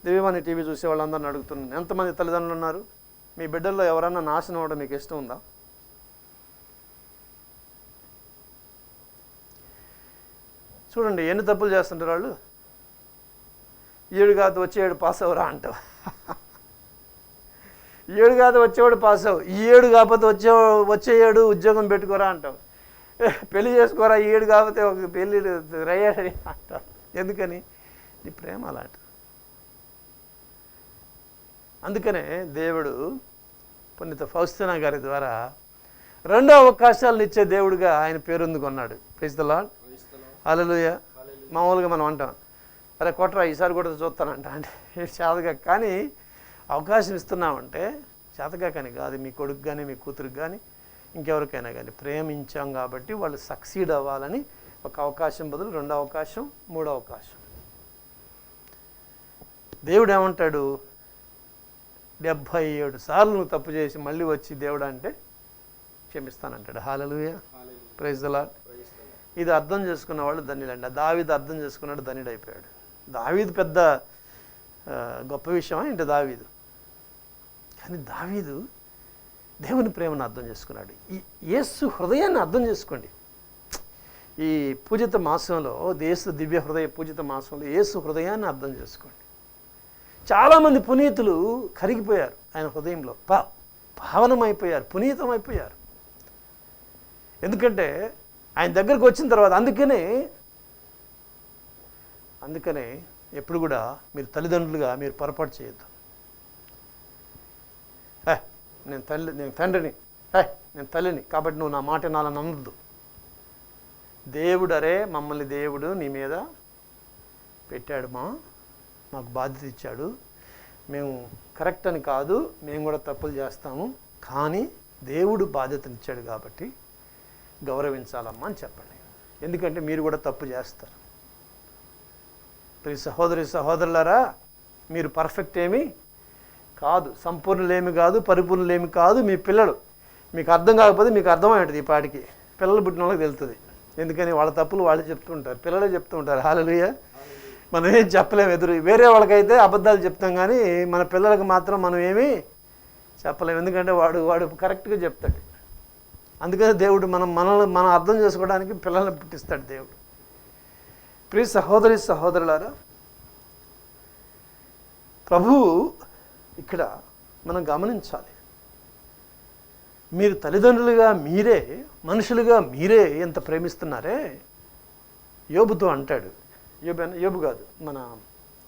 Divyavani TV చూసే వాళ్ళందరిని అడుగుతున్నాను, ఎంతమంది తల్లిదండ్రులు ఉన్నారు? మీ బిడ్డల్లో ఎవరన్నా నాశనం అవ్వడం మీకు ఇష్టం ఉందా? చూడండి ఎన్ని తప్పులు చేస్తుంటారు వాళ్ళు. 7 కాదు వచ్చేవాడు పాస్ అవరా అంటావు. 7 కాదు వచ్చేవాడు పాస్ అవ్వు, ఈ 7 కాకపోతే వచ్చేవాడు ఉద్యోగం పెట్టుకోరా అంటావు. పెళ్లి చేసుకోరా, ఈ 7 కాకపోతే ఒక పెళ్ళి రయ్యాడని అంటావు. ఎందుకని? నీ ప్రేమ అలాంటి. అందుకనే దేవుడు పునీత ఫౌస్టినా గారి ద్వారా 2వ అవకాశాలను ఇచ్చే దేవుడిగా ఆయన పేరొందుకున్నాడు. ప్రైజ్ ది లార్డ్, హల్లెలూయా. మామూలుగా మనం అంటాం, అరే కొట్టరా ఈసారి కూడా చూస్తానంట, అంటే చేతగా. కానీ అవకాశం ఇస్తున్నామంటే చేతగా కానీ కాదు, మీ కొడుకు కానీ మీ కూతురికి కానీ ఇంకెవరికైనా కానీ ప్రేమించాం కాబట్టి వాళ్ళు సక్సీడ్ అవ్వాలని ఒక అవకాశం బదులు 2వ అవకాశం, 3వ అవకాశం. దేవుడు ఏమంటాడు? 77 సార్లు నువ్వు తప్పు చేసి మళ్ళీ వచ్చి దేవుడు అంటే క్షమిస్తానంటాడు. హల్లెలూయా, ప్రైజ్ ది లార్డ్. ఇది అర్థం చేసుకున్న వాళ్ళు ధన్యులండి. దావీదు అర్థం చేసుకున్నాడు, ధన్యుడైపోయాడు. దావీదు పెద్ద గొప్ప విషయమా ఏంటి? దావీదు. కానీ దావీదు దేవుని ప్రేమను అర్థం చేసుకున్నాడు. ఈ యేసు హృదయాన్ని అర్థం చేసుకోండి. ఈ పూజిత మాసంలో, దివ్య హృదయ పూజిత మాసంలో యేసు హృదయాన్ని అర్థం చేసుకోండి. చాలామంది పునీతులు కరిగిపోయారు ఆయన హృదయంలో, పావనమైపోయారు, పునీతమైపోయారు. ఎందుకంటే ఆయన దగ్గరకు వచ్చిన తర్వాత. అందుకనే ఎప్పుడు కూడా మీరు తల్లిదండ్రులుగా మీరు పొరపాటు చేయొద్దు. నేను తండ్రిని, నేను తల్లిని కాబట్టి నువ్వు నా మాట నాలని నమ్మద్దు. దేవుడు, అరే మమ్మల్ని దేవుడు నీ మీద పెట్టాడు మా, మాకు బాధ్యత ఇచ్చాడు. మేము కరెక్ట్ అని కాదు, మేము కూడా తప్పులు చేస్తాము, కానీ దేవుడు బాధ్యతనిచ్చాడు కాబట్టి గౌరవించాలమ్మా అని చెప్పండి. ఎందుకంటే మీరు కూడా తప్పు చేస్తారు. ప్రియ సహోదరి సహోదరులారా, మీరు పర్ఫెక్ట్ ఏమీ కాదు, సంపూర్ణులేమి కాదు, పరిపూర్ణులేమి కాదు. మీ పిల్లలు మీకు అర్థం కాకపోతే మీకు అర్థమై ఉంటుంది ఈ పాటికి. పిల్లలు పుట్టిన వాళ్ళకి తెలుస్తుంది. ఎందుకని వాళ్ళ తప్పులు వాళ్ళు చెప్తూ ఉంటారు, పిల్లలే చెప్తూ ఉంటారు. హల్లెలూయా. మనం ఏం చెప్పలేము ఎదురు. వేరే వాళ్ళకైతే అబద్ధాలు చెప్తాం, కానీ మన పిల్లలకు మాత్రం మనం ఏమీ చెప్పలేము. ఎందుకంటే వాడు కరెక్ట్గా చెప్తాడు. అందుకని దేవుడు మనం అర్థం చేసుకోవడానికి పిల్లల్ని పుట్టిస్తాడు దేవుడు. ప్రియ సహోదరి సహోదరులారా, ప్రభువు ఇక్కడ మనం గమనించాలి. మీరు తల్లిదండ్రులుగా మీరే, మనుషులుగా మీరే ఎంత ప్రేమిస్తున్నారే. యోబుతో అంటాడు, యోబు కాదు, మన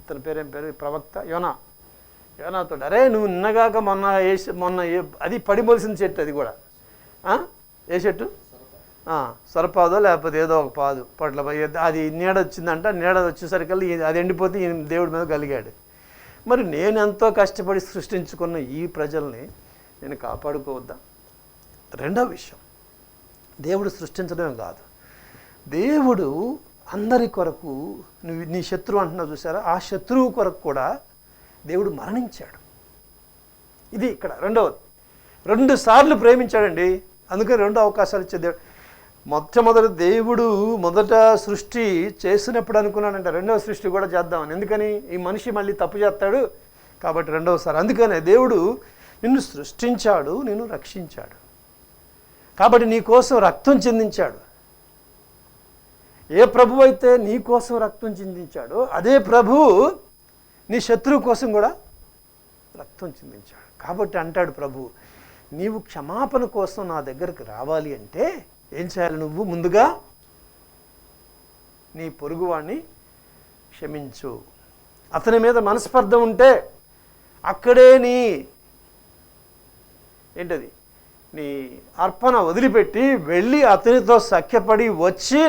ఇతని పేరేం పేరు, ప్రవక్త యోనాతో, అరే నువ్వు నిన్నగాక మొన్న అది పడిమోలిసిన చెట్టు, అది కూడా ఏ చెట్టు, సొరపాదో లేకపోతే ఏదో ఒక పాదు పట్ల అది నీడ వచ్చిందంట. నీడ వచ్చేసరికల్లా అది ఎండిపోతే ఈయన దేవుడి మీద కలిగాడు. మరి నేను ఎంతో కష్టపడి సృష్టించుకున్న ఈ ప్రజల్ని నేను కాపాడుకోవద్దా? రెండవ విషయం, దేవుడు సృష్టించడమే కాదు, దేవుడు అందరి కొరకు, నీ శత్రువు అంటున్నావు చూసారా, ఆ శత్రువు కొరకు కూడా దేవుడు మరణించాడు. ఇది ఇక్కడ రెండవది. 2 సార్లు ప్రేమించాడండి. అందుకని 2 అవకాశాలు ఇచ్చే దేవుడు. మొట్టమొదటి దేవుడు మొదట సృష్టి చేసినప్పుడు అనుకున్నానంట రెండవ సృష్టి కూడా చేద్దామని. ఎందుకని ఈ మనిషి మళ్ళీ తప్పు చేస్తాడు కాబట్టి రెండవసారి. అందుకనే దేవుడు నిన్ను సృష్టించాడు, నిన్ను రక్షించాడు, కాబట్టి నీ కోసం రక్తం చిందించాడు. ఏ ప్రభు అయితే నీ కోసం రక్తం చిందించాడో అదే ప్రభు నీ శత్రువు కోసం కూడా రక్తం చిందించాడు. కాబట్టి అంటాడు ప్రభు, నీవు క్షమాపణ కోసం నా దగ్గరికి రావాలి అంటే ఏం చేయాలి? నువ్వు ముందుగా నీ పొరుగువాడిని క్షమించు. అతని మీద మనస్పర్ధ ఉంటే అక్కడే నీ అర్పణ వదిలిపెట్టి వెళ్ళి అతనితో సఖ్యపడి వచ్చి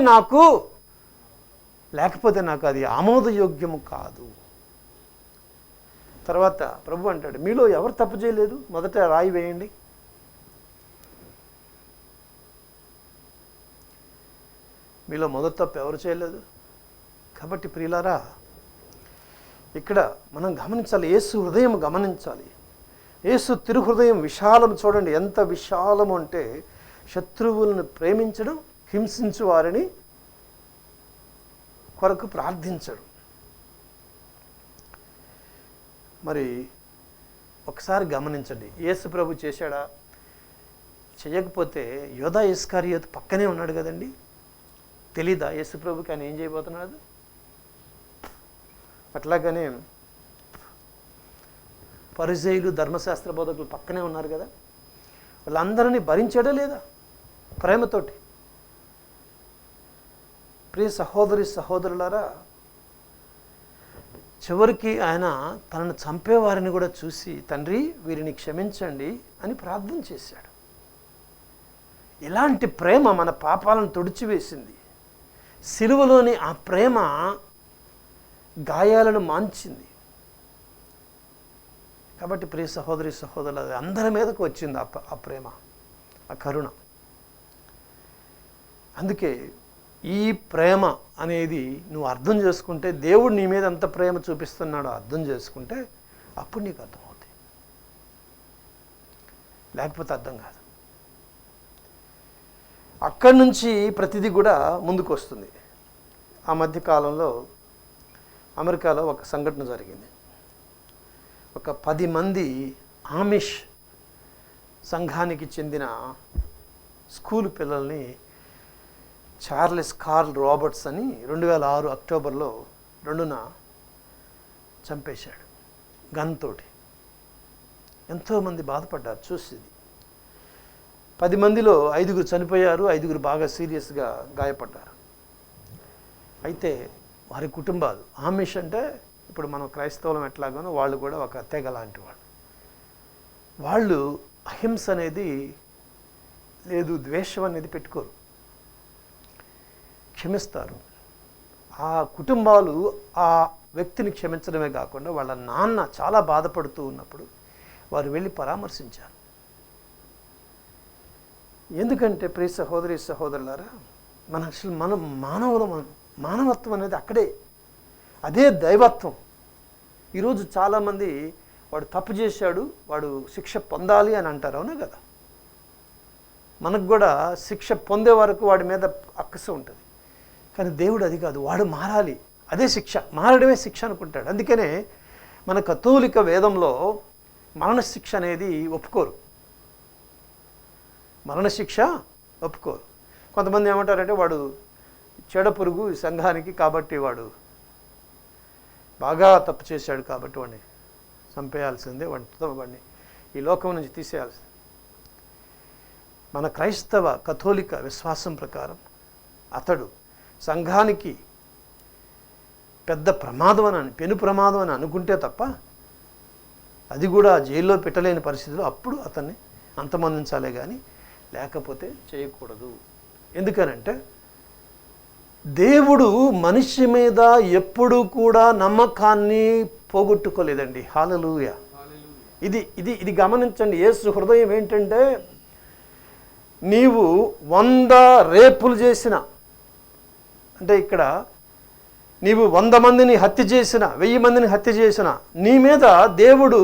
లేకపోతే నాకు అది ఆమోదయోగ్యము కాదు. తర్వాత ప్రభు అంటాడు, మీలో ఎవరు తప్పు చేయలేదు మొదట రాయి వేయండి. మీలో మొదటి తప్పు ఎవరు చేయలేదు. కాబట్టి ప్రియులారా, ఇక్కడ మనం గమనించాలి, యేసు హృదయం గమనించాలి. యేసు తిరుహృదయం విశాలం చూడండి, ఎంత విశాలం అంటే శత్రువులను ప్రేమించడం, హింసించు వారిని కొరకు ప్రార్థించడు. మరి ఒకసారి గమనించండి, యేసు ప్రభు చేశాడా? చేయకపోతే యోధా ఇస్కారియోతు పక్కనే ఉన్నాడు కదండి. తెలీదా యేసు ప్రభుకి ఆయన ఏం చేయబోతున్నాడు? అట్లాగనే పరిసయ్యులు, ధర్మశాస్త్ర బోధకులు పక్కనే ఉన్నారు కదా. వాళ్ళందరినీ భరించాడా లేదా ప్రేమతోటి? ప్రియ సహోదరి సహోదరులారా, చివరికి ఆయన తనను చంపేవారిని కూడా చూసి, తండ్రి వీరిని క్షమించండి అని ప్రార్థన చేశాడు. ఇలాంటి ప్రేమ మన పాపాలను తుడిచివేసింది. సిలువలోని ఆ ప్రేమ గాయాలను మాన్చింది. కాబట్టి ప్రియ సహోదరి సహోదరులు, అందరి మీదకు వచ్చింది ఆ ప్రేమ, ఆ కరుణ. అందుకే ఈ ప్రేమ అనేది నువ్వు అర్థం చేసుకుంటే, దేవుడు నీ మీద ఎంత ప్రేమ చూపిస్తున్నాడో అర్థం చేసుకుంటే అప్పుడు నీకు అర్థమవుతుంది, లేకపోతే అర్థం కాదు. అక్కడి నుంచి ప్రతిదీ కూడా ముందుకు వస్తుంది. ఆ మధ్యకాలంలో అమెరికాలో ఒక సంఘటన జరిగింది. ఒక 10 మంది ఆమిష్ సంఘానికి చెందిన స్కూల్ పిల్లల్ని చార్లెస్ కార్ల్ రాబర్ట్స్ అని 2006 అక్టోబర్లో 2న చంపేశాడు గన్ తోటి. ఎంతోమంది బాధపడ్డారు చూసేది. 10 మందిలో 5గురు చనిపోయారు, 5గురు బాగా సీరియస్గా గాయపడ్డారు. అయితే వారి కుటుంబాలు, ఆమిష్ అంటే ఇప్పుడు మనం క్రైస్తవులం ఎట్లాగానో వాళ్ళు కూడా ఒక తెగ లాంటి వాళ్ళు అహింస అనేది లేదు, ద్వేషం అనేది పెట్టుకోరు, క్షమిస్తారు. ఆ కుటుంబాలు ఆ వ్యక్తిని క్షమించడమే కాకుండా వాళ్ళ నాన్న చాలా బాధపడుతూ ఉన్నప్పుడు వారు వెళ్ళి పరామర్శించారు. ఎందుకంటే ప్రియ సహోదరి సహోదరులారా, మనం మానవత్వం అనేది అక్కడే, అదే దైవత్వం. ఈరోజు చాలామంది వాడు తప్పు చేశాడు, వాడు శిక్ష పొందాలి అని అంటారు. అవునా కదా? మనకు కూడా శిక్ష పొందే వరకు వాడి మీద అక్కస ఉంటుంది. కానీ దేవుడు అది కాదు, వాడు మారాలి, అదే శిక్ష, మారడమే శిక్ష అనుకుంటాడు. అందుకనే మన కథోలిక వేదంలో మరణశిక్ష అనేది ఒప్పుకోరు. మరణశిక్ష ఒప్పుకోరు. కొంతమంది ఏమంటారంటే వాడు చెడ పురుగు ఈ సంఘానికి, కాబట్టి వాడు బాగా తప్పు చేశాడు కాబట్టి వాడిని చంపేయాల్సిందే, వాడిని ఈ లోకం నుంచి తీసేయాల్సింది. మన క్రైస్తవ కథోలిక విశ్వాసం ప్రకారం అతడు సంఘానికి పెద్ద ప్రమాదం అని, పెను ప్రమాదం అని అనుకుంటే తప్ప, అది కూడా జైల్లో పెట్టలేని పరిస్థితిలో అప్పుడు అతన్ని అంతమొందించాలే కానీ లేకపోతే చేయకూడదు. ఎందుకనంటే దేవుడు మనిషి మీద ఎప్పుడూ కూడా నమ్మకాన్ని పోగొట్టుకోలేదండి. హల్లెలూయా. ఇది ఇది ఇది గమనించండి. యేసు హృదయం ఏంటంటే, నీవు 100 రేపులు చేసిన, అంటే ఇక్కడ నీవు 100 మందిని హత్య చేసిన, 1000 మందిని హత్య చేసిన, నీ మీద దేవుడు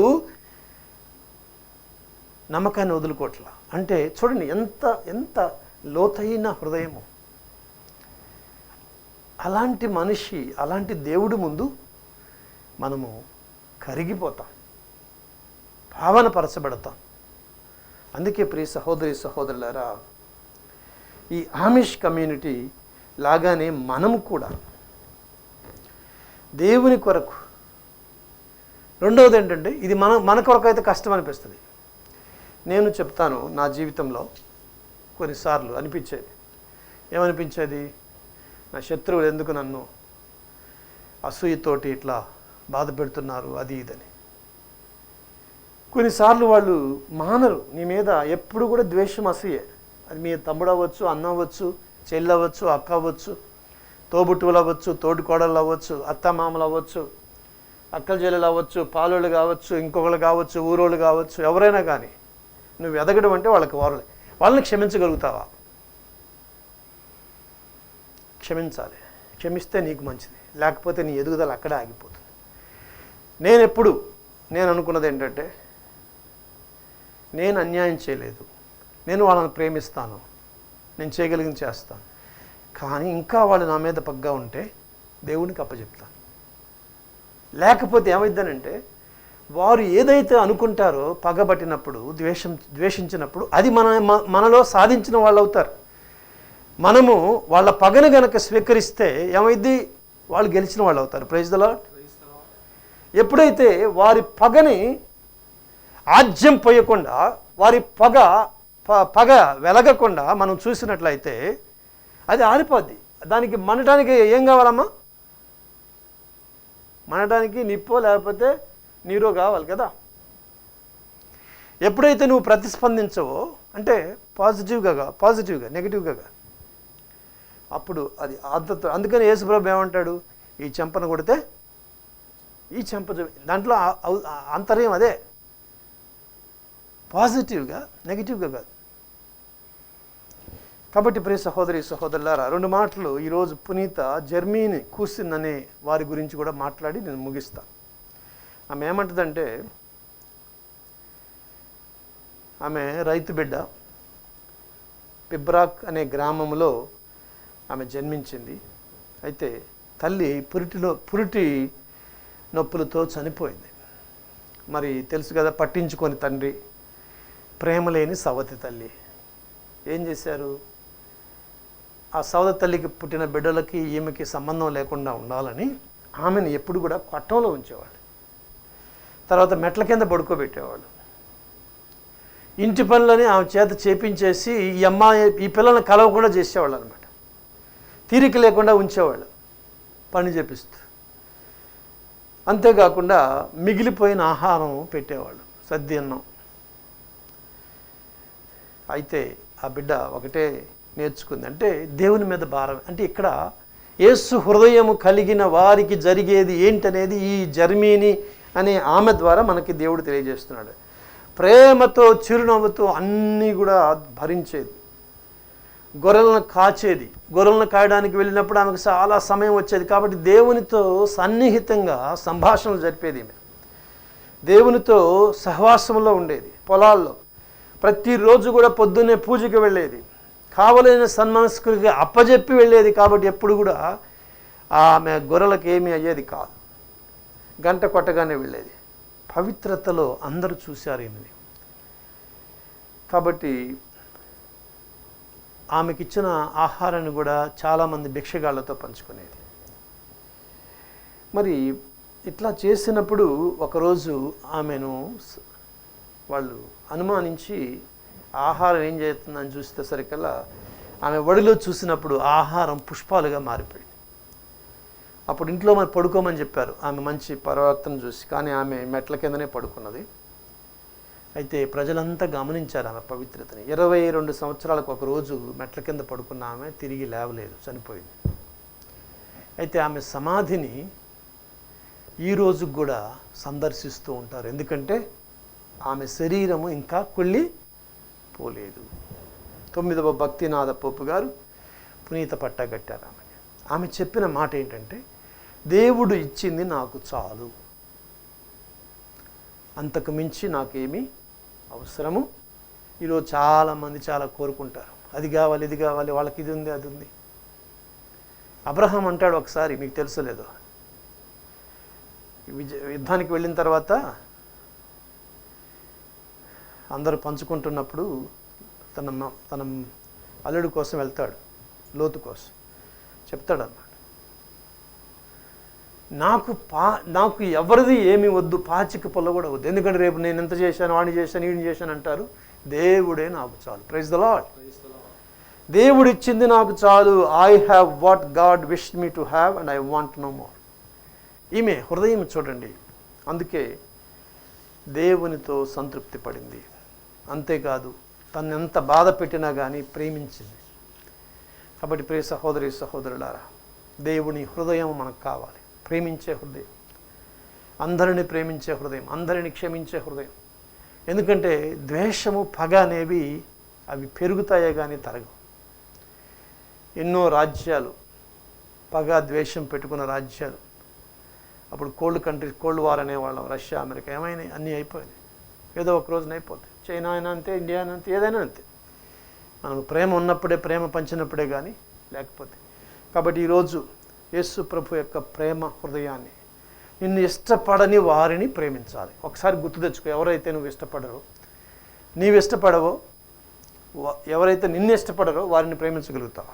నమ్మకాన్ని వదులుకోవట్లా. అంటే చూడండి ఎంత ఎంత లోతైన హృదయము. అలాంటి మనిషి, అలాంటి దేవుడు ముందు మనము కరిగిపోతాం, భావనపరచబడతాం. అందుకే ప్రియ సహోదరి సహోదరులారా, ఈ ఆమిష్ కమ్యూనిటీ లాగానే మనం కూడా దేవుని కొరకు, రెండవది ఏంటంటే ఇది మన కొరకు అయితే కష్టం అనిపిస్తుంది. నేను చెప్తాను, నా జీవితంలో కొన్నిసార్లు అనిపించేది. ఏమనిపించేది? నా శత్రువులు ఎందుకు నన్ను అసూయతోటి ఇట్లా బాధ పెడుతున్నారు, అది ఇదని. కొన్నిసార్లు వాళ్ళు మానరు నీ మీద, ఎప్పుడు కూడా ద్వేషం, అసూయే. అది మీ తమ్ముడు అవ్వచ్చు, అన్న అవ్వచ్చు, చెల్లి అవ్వచ్చు, అక్క అవ్వచ్చు, తోబుట్టువులు అవ్వచ్చు, తోటికోడళ్ళు అవ్వచ్చు, అత్తమామలు అవ్వచ్చు, అక్కల చెల్లెలు అవ్వచ్చు, పాలోళ్ళు కావచ్చు, ఇంకొకళ్ళు కావచ్చు, ఊరోళ్ళు కావచ్చు, ఎవరైనా కానీ నువ్వు ఎదగడం అంటే వాళ్ళని క్షమించగలుగుతావా? క్షమించాలి. క్షమిస్తే నీకు మంచిది, లేకపోతే నీ ఎదుగుదల అక్కడే ఆగిపోతుంది. నేను అనుకున్నది ఏంటంటే, నేను అన్యాయం చేయలేదు, నేను వాళ్ళని ప్రేమిస్తాను, నేను చేయగలిగింది చేస్తాను. కానీ ఇంకా వాళ్ళు నా మీద పగ్గా ఉంటే దేవునికి అప్పచెప్తాను. లేకపోతే ఏమైందనంటే, వారు ఏదైతే అనుకుంటారో పగబట్టినప్పుడు, ద్వేషించినప్పుడు అది మనలో సాధించిన వాళ్ళు అవుతారు. మనము వాళ్ళ పగను గనక స్వీకరిస్తే ఏమైంది? వాళ్ళు గెలిచిన వాళ్ళు అవుతారు. Praise the lord. ఎప్పుడైతే వారి పగని ఆజ్యం పోయకుండా, వారి పగ వెలగకుండా మనం చూసినట్లయితే అది ఆరిపోద్ది. దానికి మనటానికి ఏం కావాలమ్మా? మనటానికి నిప్పో లేకపోతే నీరో కావాలి కదా. ఎప్పుడైతే నువ్వు ప్రతిస్పందించవో, అంటే పాజిటివ్గా నెగిటివ్గా, అప్పుడు అది ఆర్ద్రత. అందుకని యేసుప్రభు ఏమంటాడు? ఈ చెంపను కొడితే ఈ చెంప, దాంట్లో అంతర్యం అదే, పాజిటివ్గా, నెగిటివ్గా కాదు. కాబట్టి ప్రియ సహోదరి సహోదరులారా, 2 మాటలు ఈరోజు పునీత జర్మీని కూసిన్ అనే వారి గురించి కూడా మాట్లాడి నేను ముగిస్తాను. ఆమె ఏమంటుందంటే, ఆమె రైతు బిడ్డ, పిబ్రాక్ అనే గ్రామంలో ఆమె జన్మించింది. అయితే తల్లి పురిటి నొప్పులతో చనిపోయింది. మరి తెలుసు కదా, పట్టించుకొని తండ్రి, ప్రేమ లేని సవతి తల్లి. ఏం చేశారు? ఆ సవతి తల్లికి పుట్టిన బిడ్డలకి ఈమెకి సంబంధం లేకుండా ఉండాలని ఆమెను ఎప్పుడు కూడా కొట్టంలో ఉంచేవాళ్ళు. తర్వాత మెట్ల కింద పడుకోబెట్టేవాళ్ళు. ఇంటి పనులని ఆమె చేత చేపించేసి ఈ పిల్లల్ని కలవకుండా చేసేవాళ్ళు అనమాట. తీరిక లేకుండా ఉంచేవాళ్ళు పని చేపిస్తూ. అంతేకాకుండా మిగిలిపోయిన ఆహారం పెట్టేవాళ్ళు, సద్ది అన్నం. అయితే ఆ బిడ్డ ఒకటే నేర్చుకుంది, అంటే దేవుని మీద భారం. అంటే ఇక్కడ యేసు హృదయము కలిగిన వారికి జరిగేది ఏంటనేది ఈ జర్మీని అనే ఆమె ద్వారా మనకి దేవుడు తెలియజేస్తున్నాడు. ప్రేమతో చిరునవ్వుతో అన్నీ కూడా భరించేది, గొర్రెలను కాచేది. గొర్రెలను కాయడానికి వెళ్ళినప్పుడు ఆమెకు చాలా సమయం వచ్చేది కాబట్టి దేవునితో సన్నిహితంగా సంభాషణలు జరిపేది. ఈమె దేవునితో సహవాసంలో ఉండేది. పొలాల్లో ప్రతిరోజు కూడా పొద్దున్నే పూజకి వెళ్ళేది. కావలైన సన్మనస్కులకి అప్పజెప్పి వెళ్ళేది కాబట్టి ఎప్పుడు కూడా ఆమె గొర్రెలకు ఏమీ అయ్యేది కాదు. గంట కొట్టగానే వెళ్ళేది. పవిత్రతలో అందరూ చూశారు ఈమెని. కాబట్టి ఆమెకిచ్చిన ఆహారాన్ని కూడా చాలామంది భిక్షగాళ్లతో పంచుకునేది. మరి ఇట్లా చేసినప్పుడు ఒకరోజు ఆమెను వాళ్ళు అనుమానించి ఆహారం ఏం చేస్తుందని చూసేసరికల్లా ఆమె ఒడిలో చూసినప్పుడు ఆహారం పుష్పాలుగా మారిపోయింది. అప్పుడు ఇంట్లో మరి పడుకోమని చెప్పారు ఆమె మంచి పరివర్తన చూసి, కానీ ఆమె మెట్ల కిందనే పడుకున్నది. అయితే ప్రజలంతా గమనించారు ఆమె పవిత్రతని. 22 సంవత్సరాలకు ఒకరోజు మెట్ల కింద పడుకున్న ఆమె తిరిగి లేవలేదు, చనిపోయింది. అయితే ఆమె సమాధిని ఈ రోజుకు కూడా సందర్శిస్తూ ఉంటారు. ఎందుకంటే ఆమె శరీరము ఇంకా పోలేదు. 9వ భక్తినాథ పోపు గారు పునీత పట్టా కట్టారు ఆమెకి. ఆమె చెప్పిన మాట ఏంటంటే, దేవుడు ఇచ్చింది నాకు చాలు, అంతకు మించి నాకేమీ అవసరము. ఈరోజు చాలామంది చాలా కోరుకుంటారు, అది కావాలి ఇది కావాలి, వాళ్ళకి ఇది ఉంది అది ఉంది. అబ్రహాం అంటాడు ఒకసారి, మీకు తెలుసలేదో, యుద్ధానికి వెళ్ళిన తర్వాత అందరూ పంచుకుంటున్నప్పుడు తన అల్లుడి కోసం వెళ్తాడు, లోతు కోసం చెప్తాడు అన్నమాట, నాకు ఎవరిది ఏమి వద్దు, పాచిక పొల్ల కూడా వద్దు. ఎందుకంటే రేపు నేను ఎంత చేశాను, వాడిని చేశాను, వీడిని చేశాను అంటారు. దేవుడే నాకు చాలు. Praise the lord. దేవుడు ఇచ్చింది నాకు చాలు. I have what God wished me to have and I want no more. ఈమె హృదయం చూడండి, అందుకే దేవునితో సంతృప్తి పడింది. అంతేకాదు తను ఎంత బాధ పెట్టినా కానీ ప్రేమించింది. కాబట్టి ప్రియ సహోదరి సహోదరులారా, దేవుని హృదయం మనకు కావాలి. ప్రేమించే హృదయం, అందరిని ప్రేమించే హృదయం, అందరిని క్షమించే హృదయం. ఎందుకంటే ద్వేషము పగ అనేవి అవి పెరుగుతాయే కానీ తరగవు. ఎన్నో రాజ్యాలు పగ ద్వేషం పెట్టుకున్న రాజ్యాలు, అప్పుడు కోల్డ్ వార్ అనేవాళ్ళం, రష్యా అమెరికా ఏమైనా అన్నీ అయిపోయినాయి. ఏదో ఒక రోజున అయిపోతాయి. చైనా అయినా అంతే, ఇండియా అయినా అంతే, ఏదైనా అంతే. మనకు ప్రేమ ఉన్నప్పుడే, ప్రేమ పంచినప్పుడే కానీ లేకపోతే. కాబట్టి ఈరోజు యేసు ప్రభు యొక్క ప్రేమ హృదయాన్ని, నిన్ను ఇష్టపడని వారిని ప్రేమించాలి. ఒకసారి గుర్తు తెచ్చుకో, ఎవరైతే నువ్వు ఇష్టపడరో, నీవు ఇష్టపడవో, ఎవరైతే నిన్ను ఇష్టపడరో వారిని ప్రేమించగలుగుతావు.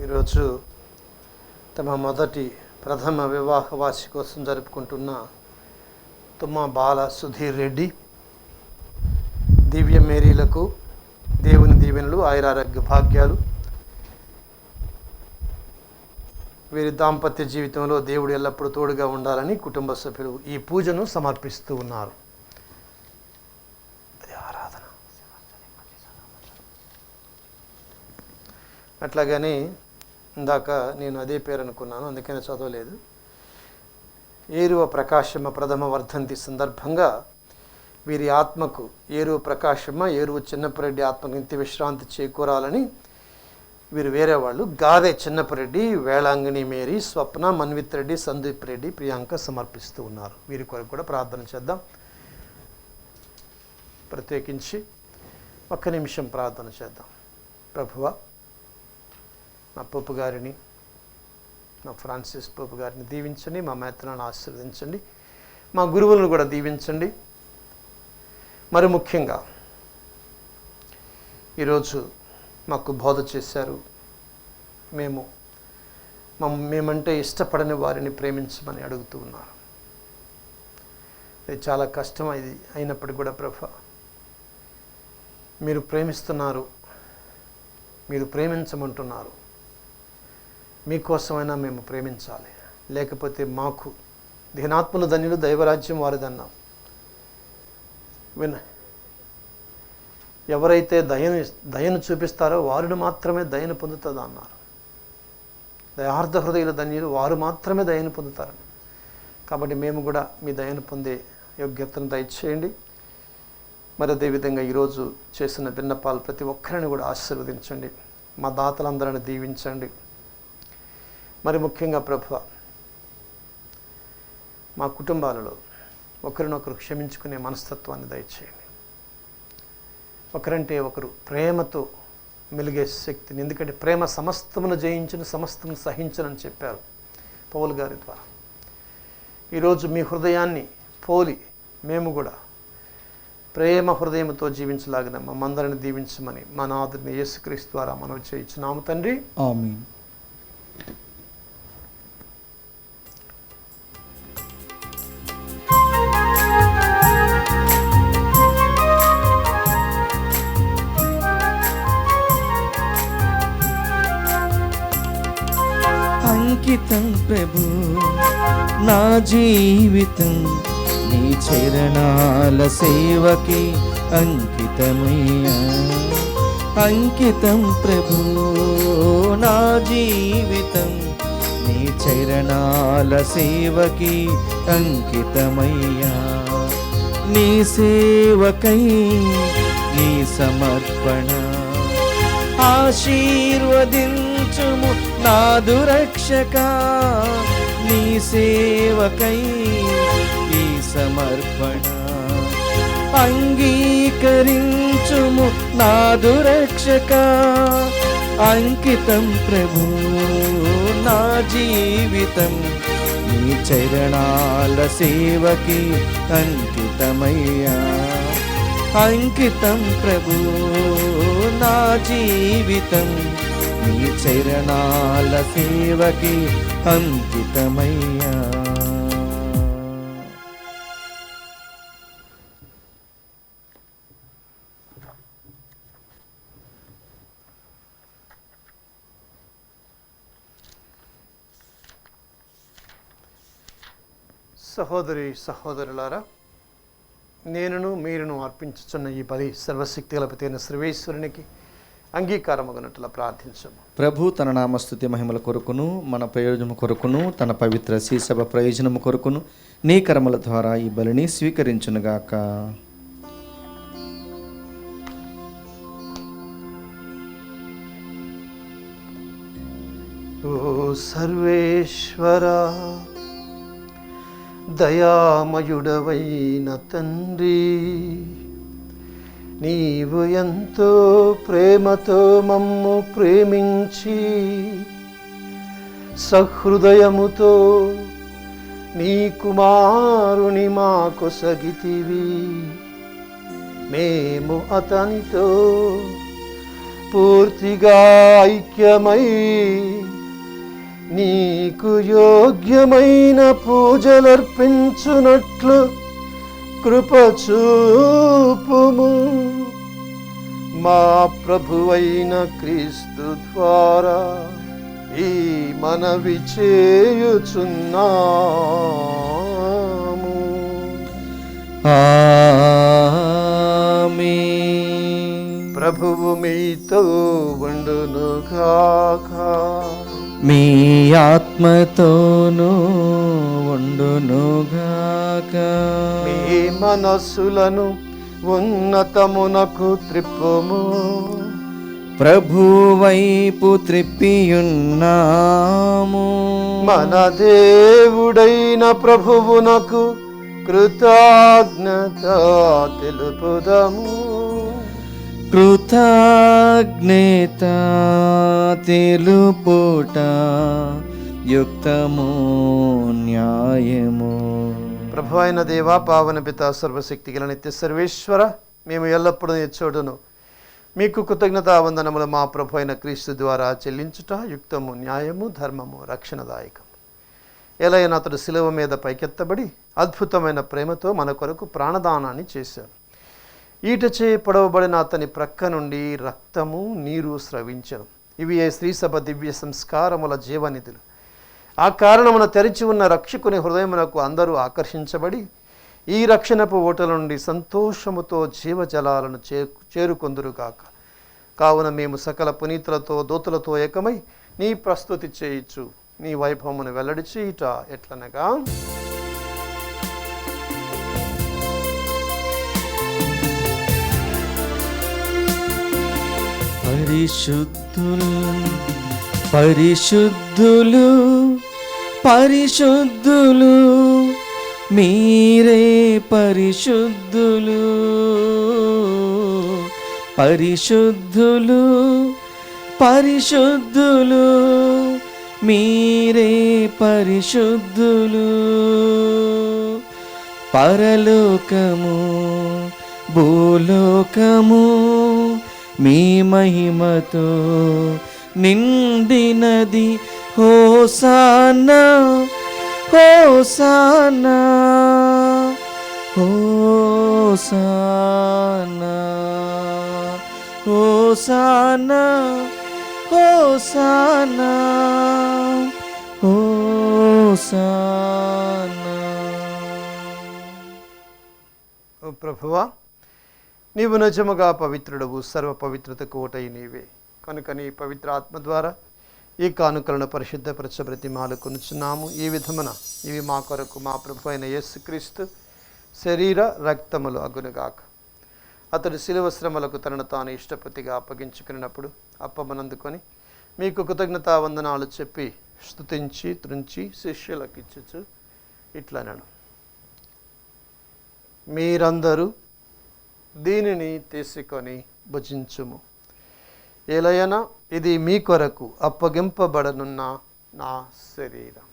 ఈరోజు తమ మొదటి ప్రథమ వివాహ వార్షికోత్సవం జరుపుకుంటున్న తుమ్మా బాల సుధీర్ రెడ్డి దివ్య మేరీలకు దేవుని దీవెనలు, ఆయురారోగ్య భాగ్యాలు. వీరి దాంపత్య జీవితంలో దేవుడు ఎల్లప్పుడూ తోడుగా ఉండాలని కుటుంబ సభ్యులు ఈ పూజను సమర్పిస్తూ ఉన్నారు. ఆరాధన. అట్లాగని ఇందాక నేను అదే పేరు అనుకున్నాను, అందుకనే చదవలేదు. ఏరువ ప్రకాశమ్మ ప్రథమ వర్ధంతి సందర్భంగా వీరి ఆత్మకు, ఏరువ ప్రకాశమ్మ, ఏరువ చిన్నపరెడ్డి ఆత్మకు నిత్య విశ్రాంతి చేకూరాలని వీరు వేరే వాళ్ళు గాదే చిన్నపరెడ్డి, వేళాంగిణి మేరీ, స్వప్న, మన్విత్ రెడ్డి, సందీప్ రెడ్డి, ప్రియాంక సమర్పిస్తూ ఉన్నారు. వీరి కొరకు కూడా ప్రార్థన చేద్దాం. ప్రత్యేకించి 1 నిమిషం ప్రార్థన చేద్దాం. ప్రభువా, మా పోపు గారిని, మా ఫ్రాన్సిస్ పోపు గారిని దీవించండి, మా మేత్రాలను ఆశీర్వదించండి, మా గురువులను కూడా దీవించండి. మరి ముఖ్యంగా ఈరోజు మాకు బోధ చేశారు. మేము మేమంటే ఇష్టపడని వారిని ప్రేమించమని అడుగుతూ ఉన్నారు. ఇది చాలా కష్టం. ఇది అయినప్పటికీ కూడా ప్రభా, మీరు ప్రేమిస్తున్నారు, మీరు ప్రేమించమంటున్నారు. మీకోసమైనా మేము ప్రేమించాలి, లేకపోతే మాకు దీనాత్మలు ధన్యులు దైవరాజ్యం వారిదన్నాం. ఎవరైతే దయను చూపిస్తారో వారిని మాత్రమే దయను పొందుతుంది అన్నారు. దయార్థ హృదయుల ధన్యులు వారు మాత్రమే దయను పొందుతారని. కాబట్టి మేము కూడా మీ దయను పొందే యోగ్యతను దయచేయండి. మరి అదేవిధంగా ఈరోజు చేసిన విన్నపాలు ప్రతి ఒక్కరిని కూడా ఆశీర్వదించండి. మా దాతలందరిని దీవించండి. మరి ముఖ్యంగా ప్రభువా, మా కుటుంబాలలో ఒకరినొకరు క్షమించుకునే మనస్తత్వాన్ని దయచేయండి. ఒకరంటే ఒకరు ప్రేమతో మెలిగే శక్తిని, ఎందుకంటే ప్రేమ సమస్తమును జయించును సమస్తమును సహించునని చెప్పారు పౌలు గారి ద్వారా. ఈరోజు మీ హృదయాన్ని పోలి మేము కూడా ప్రేమ హృదయంతో జీవించలాగిన మమ్మందరిని దీవించమని మా నాథుని యేసుక్రీస్తు ద్వారా మనవి చేయించున్నాము తండ్రి. ఆమేన్. అంకితం ప్రభు నా జీవితం నీ చరణాల సేవకి అంకితమయ్యా. అంకితం ప్రభు నా జీవితం నీ చరణాల సేవకి అంకితమయ్యా. నీ సేవకై నీ సమర్పణ ఆశీర్వదించుము నాదు రక్షక. నీ సేవకై ఈ సమర్పణ అంగీకరించుము నాదు రక్షక. అంకితం ప్రభు నా జీవితం నీ చరణాల సేవకి అంకితమయ్యా. అంకితం ప్రభు నా జీవితం నీ చరణాల సేవకి అంకితమయ్యా. సహోదరి సహోదరులారా, నేనును మీరును అర్పించుచున్న ఈ బలి సర్వశక్తి గలపతైన సర్వేశ్వరునికి అంగీకారమగునట్ల ప్రార్థించము. ప్రభు తన నామస్తుతి మహిమల కొరకును మన ప్రయోజనము కొరకును తన పవిత్ర శ్రీసభ ప్రయోజనము కొరకును నీ కర్మల ద్వారా ఈ బలిని స్వీకరించునుగాక. ఓ సర్వేశ్వరా, దయామయుడవైన తండ్రి, నీవు ఎంతో ప్రేమతో మమ్ము ప్రేమించి సహృదయముతో నీ కుమారుని మాకు సగితివి. మేము అతనితో పూర్తిగా ఐక్యమై నీకు యోగ్యమైన పూజలర్పించునట్లు కృపచూపుము. మా ప్రభువైన క్రీస్తు ద్వారా ఈ మనవి చేయుచున్నాము. ఆమేన్. ప్రభువు మీతో ఉండునుగాక. మీ ఆత్మతోనూ ఉండునుగాక. మీ మనస్సులను ఉన్నతమునకు త్రిప్పుము. ప్రభు వైపు త్రిప్పియున్నాము. మన దేవుడైన ప్రభువునకు కృతజ్ఞత తెలుపుదము. కృతజ్ఞత తెలుపుట యుక్తము న్యాయము. ప్రభు అయిన దేవా, పావన పిత, సర్వశక్తి గల నిత్య సర్వేశ్వర, మేము ఎల్లప్పుడూ నీ చోటును మీకు కృతజ్ఞతా వందనములు మా ప్రభు అయిన క్రీస్తు ద్వారా చెల్లించుట యుక్తము, న్యాయము, ధర్మము, రక్షణదాయకము. ఎలైనా అతడు శిలువ మీద పైకెత్తబడి అద్భుతమైన ప్రేమతో మన కొరకు ప్రాణదానాన్ని చేశాడు. ఈటచే పొడవబడిన అతని ప్రక్క నుండి రక్తము, నీరు స్రవించను. ఇవి ఏ శ్రీసభ దివ్య సంస్కారముల జీవనిధులు. ఆ కారణమున తెరిచి ఉన్న రక్షకుని హృదయమునకు అందరూ ఆకర్షించబడి ఈ రక్షణపు ఓటల నుండి సంతోషముతో జీవజలాలను చేరుకొందురుగాక. కావున మేము సకల పునీతులతో దూతలతో ఏకమై నీ ప్రస్తుతి చేయించు నీ వైభవమును వెల్లడి చేయుట ఎట్లనగా, పరిశుద్ధులు పరిశుద్ధులు పరిశుద్ధులు మీరే పరిశుద్ధులు, పరిశుద్ధులు పరిశుద్ధులు మీరే పరిశుద్ధులు. పరలోకము భూలోకము మీ మహిమతో నిండినది. Hosanna hosanna hosanna hosanna hosanna hosanna. ఓ ప్రభువా, నీవు నిజముగా పవిత్రుడవు, సర్వ పవిత్రతకు ఓటై నీవే. కనుక నీ పవిత్ర ఆత్మ ద్వారా ఈ కానుకలను పరిశుద్ధపరచ బ్రతిమాలు కొనుచున్నాము. ఈ విధమున ఇవి మా కొరకు మా ప్రభు అయిన యేసుక్రీస్తు శరీర రక్తములు అగునుగాక. అతడు శిలువ శ్రమలకు తనను తాను ఇష్టపతిగా అప్పగించుకున్నప్పుడు అప్పమనందుకొని మీకు కృతజ్ఞతా వందనాలు చెప్పి స్తుతించి త్రుంచి శిష్యులకిచ్చుచు ఇట్లనను, మీరందరూ దీనిని తీసుకొని భుజించుము. ఏలయనా ఇది మీ కొరకు అప్పగింపబడనున్న నా శరీరం.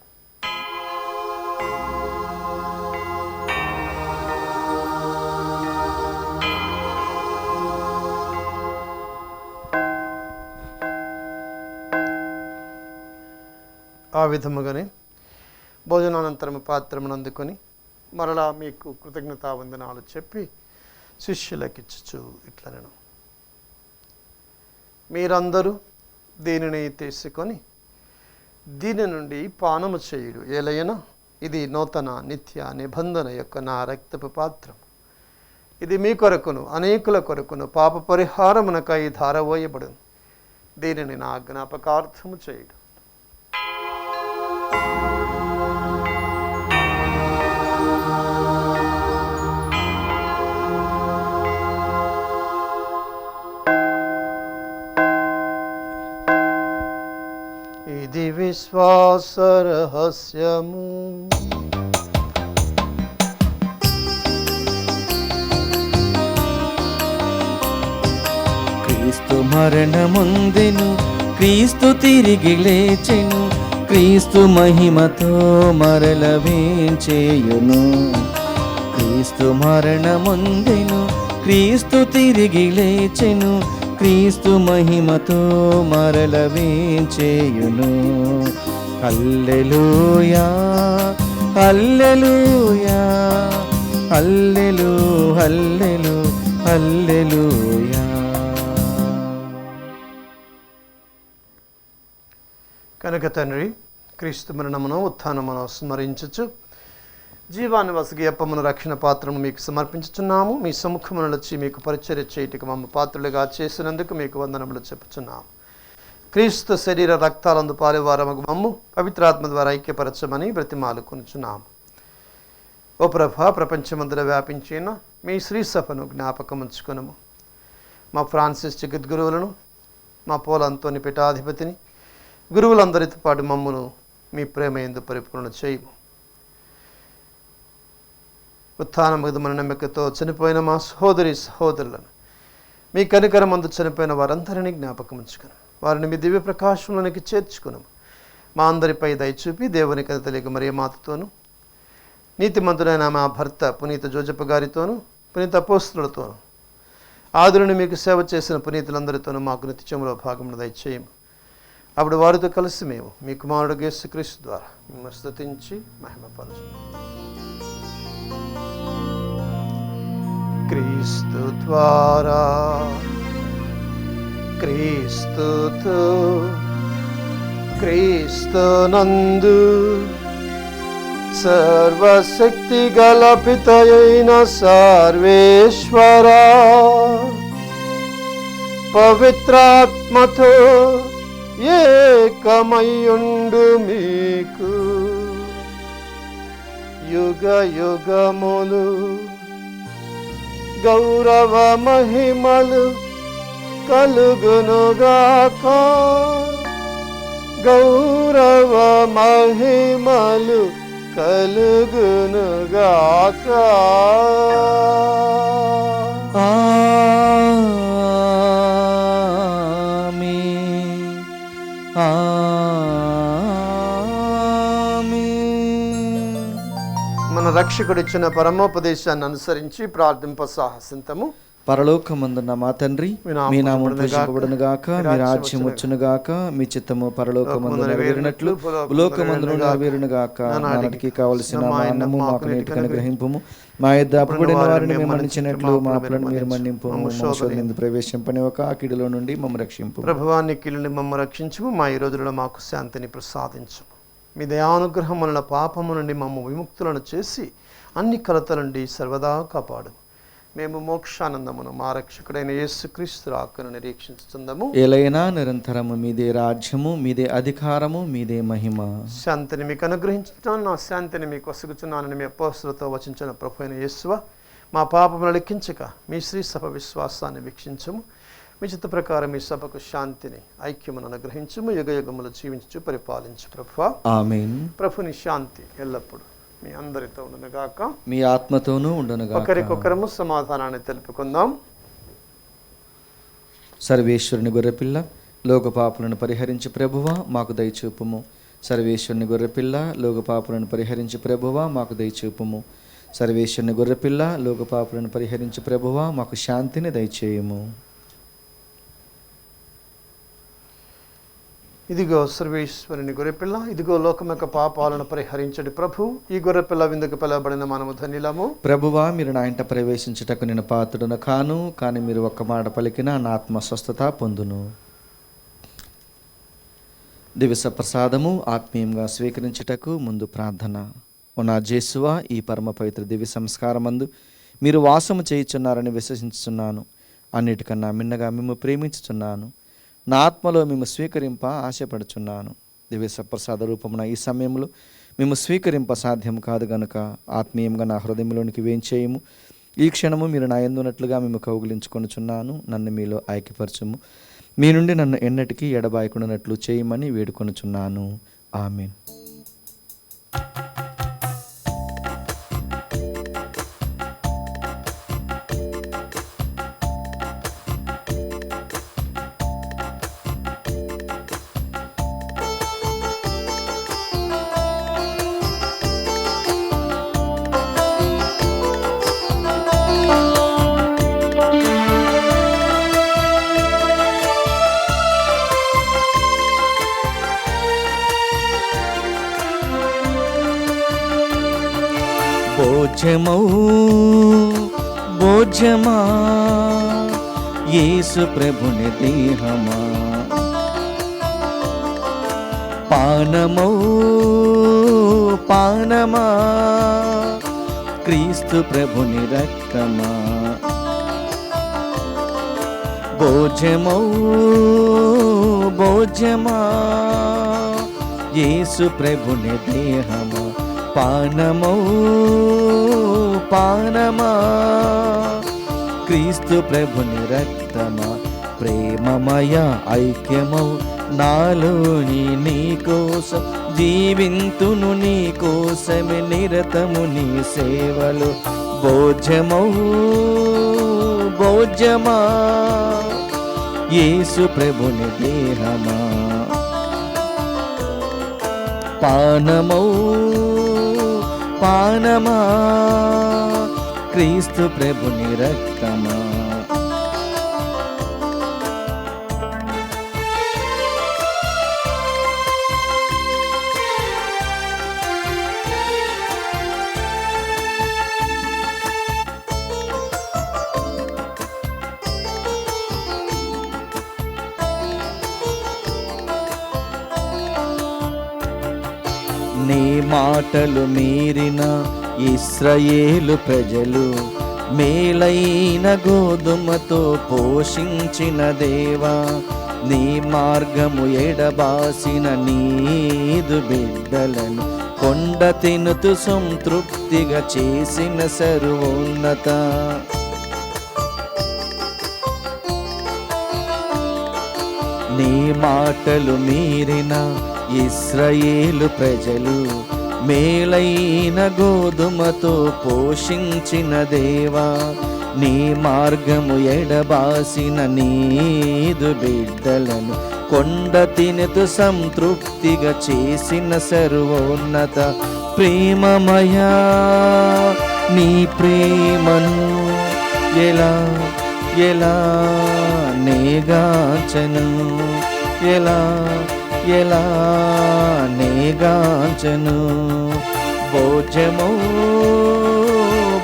ఆ విధముగానే భోజనానంతరము పాత్రమును అందుకొని మరలా మీకు కృతజ్ఞతా వందనాలు చెప్పి శిష్యులకిచ్చుచు ఇట్లనను, మీరందరూ దీనిని తీసుకొని దీని నుండి పానము చేయుడు. ఏలైనా ఇది నూతన నిత్య నిబంధన యొక్క నా రక్తపు పాత్రం. ఇది మీ కొరకును అనేకుల కొరకును పాప పరిహారమునకై ధారవోయబడును. దీనిని నా జ్ఞాపకార్థము చేయుడు. ఇది విశ్వాస రహస్యము. క్రీస్తు మరణముందెను, క్రీస్తు తిరిగి లేచెను, క్రీస్తు మహిమతో మరల వేంచేయును. క్రీస్తు మరణముందెను, క్రీస్తు తిరిగి లేచెను, క్రీస్తు మహిమతో మరల వేంచేయును. హల్లెలూయా హల్లెలూయా హల్లెలూ హల్లెలూ హల్లెలూయా. కనుక తండ్రి, క్రీస్తు మరణమును ఉత్థానమును స్మరించుచు జీవాన్ని వసగి అప్పమును రక్షణ పాత్రను మీకు సమర్పించుచున్నాము. మీ సముఖమును వచ్చి మీకు పరిచర్య చేయుటకు మమ్మ పాత్రులుగా చేసినందుకు మీకు వందనములు చెప్పుచున్నాము. క్రీస్తు శరీర రక్తాలందు పాలువారమగు మమ్ము పవిత్రాత్మ ద్వారా ఐక్యపరచమని బ్రతిమాలుకొనుచున్నాము. ఓ ప్రభా, ప్రపంచమంతటా వ్యాపించిన మీ శ్రీ సభను జ్ఞాపకం ఉంచుకొనుము. మా ఫ్రాన్సిస్ జగద్గురువులను, మా పోల అంతోని పీఠాధిపతిని, గురువులందరితో పాటు మమ్మును మీ ప్రేమ యందు పరిపూర్ణ చేయము. ఉత్థానముగదు మన నమ్మకతో చనిపోయిన మా సహోదరి సహోదరులను, మీ కనికరమందు చనిపోయిన వారందరినీ జ్ఞాపకం ఉంచుకుని వారిని మీ దివ్య ప్రకాశంలోనికి చేర్చుకున్నాము. మా అందరిపై దయచూపి దేవుని కథలిక మరియ మాతతోనూ, నీతిమంతుడైన మా భర్త పునీత జోజప్ప గారితోనూ, పునీత అపోస్తలులతోనూ, ఆదులను మీకు సేవ చేసిన పునీతులందరితోనూ మాకు నిత్యంలో భాగమును దయచేయము. అప్పుడు వారితో కలిసి మేము మీ కుమారుడు యేసుక్రీస్తు ద్వారా మిమ్మల్ని స్తుతించి మహిమపరచు. క్రీస్తు ద్వారా, క్రీస్తుతో, క్రీస్తునందు సర్వశక్తి గల పితయైన సర్వేశ్వరా, పవిత్రాత్మతో ఏకమయ్యుండు మీకు యుగ యుగములు గౌరవ మహిమలు కలుగునుగాక. గౌరవ మహిమలు కలుగునుగాక. ఆమేన్. ఆమేన్. మన రక్షకుడిచ్చిన పరమోపదేశాన్ని అనుసరించి ప్రార్థింప సాహసింతము. పరలోకమందున్న మా తండ్రి, మీ నామం పూజింపబడును గాక, మీ రాజ్యం వచ్చును గాక, మీ చిత్తము పరలోకమందు నెరవేరినట్లు భూలోకమందును నెరవేరును గాక. నాటికి కావలసిన మా అన్నము మాకు నేటికి అనుగ్రహింపుము. మా యొద్ద అప్పుబడిన వారిని మేము మన్నించినట్లు మా అప్పులను మీరు మన్నింపు. మమ్మల్ని ప్రవేశింపని ఒక కీడులో నుండి మమ్మ రక్షింపు. ప్రభువాన్ని కీడుని మమ్మ రక్షించుము. మా ఈ రోజులలో మాకు శాంతిని ప్రసాదించు. మీ దయానుగ్రహం వలన పాపము నుండి మమ్మ విముక్తులను చేసి అన్ని కలతల నుండి సర్వదా కాపాడు. మేము మోక్షానందమును మా రక్షకుడైన యేసుక్రీస్తు రాకను నిరీక్షిస్తుందము. ఏలైనా నిరంతరము మీదే రాజ్యము, మీదే అధికారము, మీదే మహిమ. శాంతిని మీకు అనుగ్రహించున్నాను, నా శాంతిని మీకు వసుగుచున్నానని మీ అపోస్తలులతో వచించిన ప్రభు అయిన యేసువ, మా పాపములను లెక్కించక మీ శ్రీ సభ విశ్వాసాన్ని వీక్షించము. మీ చిత్త ప్రకారం మీ సభకు శాంతిని ఐక్యమును అనుగ్రహించము. యుగ యుగములు జీవించు పరిపాలించు ప్రభువా. ఆమేన్. ప్రభుని శాంతి ఎల్లప్పుడు మీ అందరితో ఉండునుగాక, మీ ఆత్మతోనూ ఉండునుగాక. ఒకరికొకరము సమాధానాన్ని తెలుపుకుందాం. సర్వేశ్వరుని గొర్రెపిల్ల, లోక పాపులను పరిహరించి ప్రభువా మాకు దయచూపుము. సర్వేశ్వరుని గొర్రెపిల్ల, లోక పాపులను పరిహరించి ప్రభువా మాకు దయచూపుము. సర్వేశ్వరుని గొర్రెపిల్ల, లోక పాపులను పరిహరించి ప్రభువా మాకు శాంతిని దయచేయము. ఇదిగో సర్వేశ్వరుని గొర్రెపిల్ల, ఇదిగో లోకం యొక్క పాపాలను పరిహరించడి ప్రభు. ఈ గొర్రెపిల్ల విందుకు పిలవబడిన మనము ధన్యులము. ప్రభువా, మీరు నా ఇంట ప్రవేశించుటకు నేను పాత్రుడను కాను, కానీ మీరు ఒక్క మాట పలికిన నా ఆత్మ స్వస్థత పొందును. దివస ప్రసాదము ఆత్మీయంగా స్వీకరించుటకు ముందు ప్రార్థన. ఓ నా జేసువా, ఈ పరమ పవిత్ర దివ్య సంస్కారమందు మీరు వాసము చేయుచున్నారని విశ్వసించుచున్నాను. అన్నిటికన్నా మిన్నగా మేము ప్రేమించుచున్నాను. నా ఆత్మలో మేము స్వీకరింప ఆశపడుచున్నాను. దివ్య ప్రసాద రూపమున ఈ సమయంలో మేము స్వీకరింప సాధ్యం కాదు గనుక ఆత్మీయంగా నా హృదయంలోనికి వేంచేయము. ఈ క్షణము మీరు నా యందున్నట్లుగా మేము కౌగిలించుకొనుచున్నాను. నన్ను మీలో ఐక్యపరచుము. మీ నుండి నన్ను ఎన్నటికీ ఎడబాయకుండానట్లు చేయమని వేడుకొనుచున్నాను. ఆమేన్. భోజ్యమౌ భోజ్యమా యేసు ప్రభుని దేహమా, పానమౌ పానమా క్రీస్తు ప్రభుని రక్తమా. భోజ్యమౌ భోజ్యమా యేసు ప్రభుని దేహమా, పానమౌ పానమా క్రీస్తు ప్రభుని రక్తమా. ప్రేమమయ ఐక్యమౌ నాలోని నీ కోసం జీవింతును, నీ కోసమే నిరతము నీ సేవలు. భోజ్యమౌ భోజ్యమా యేసు ప్రభుని దేహమా, పానమౌ పానమా క్రీస్తు ప్రభుని రక్తమా. నీ మాటలు మీరిన ఇశ్రాయేలు ప్రజలు మేలైన గోధుమతో పోషించిన దేవా, నీ మార్గము ఎడబాసిన నీదు బిడ్డలను కొండ తినుతూ సంతృప్తిగా చేసిన సర్వోన్నత. నీ మాటలు మీరిన ఇశ్రాయేలు ప్రజలు మేలైన గోధుమతో పోషించిన దేవా, నీ మార్గము ఎడబాసిన నీదు బిడ్డలను కొండ తినుతూ సంతృప్తిగా చేసిన సర్వోన్నత. ప్రేమమయా నీ ప్రేమను ఎలా ఎలా నేగాంచను, ఎలా ఎలా నేగాంచను. భోజమో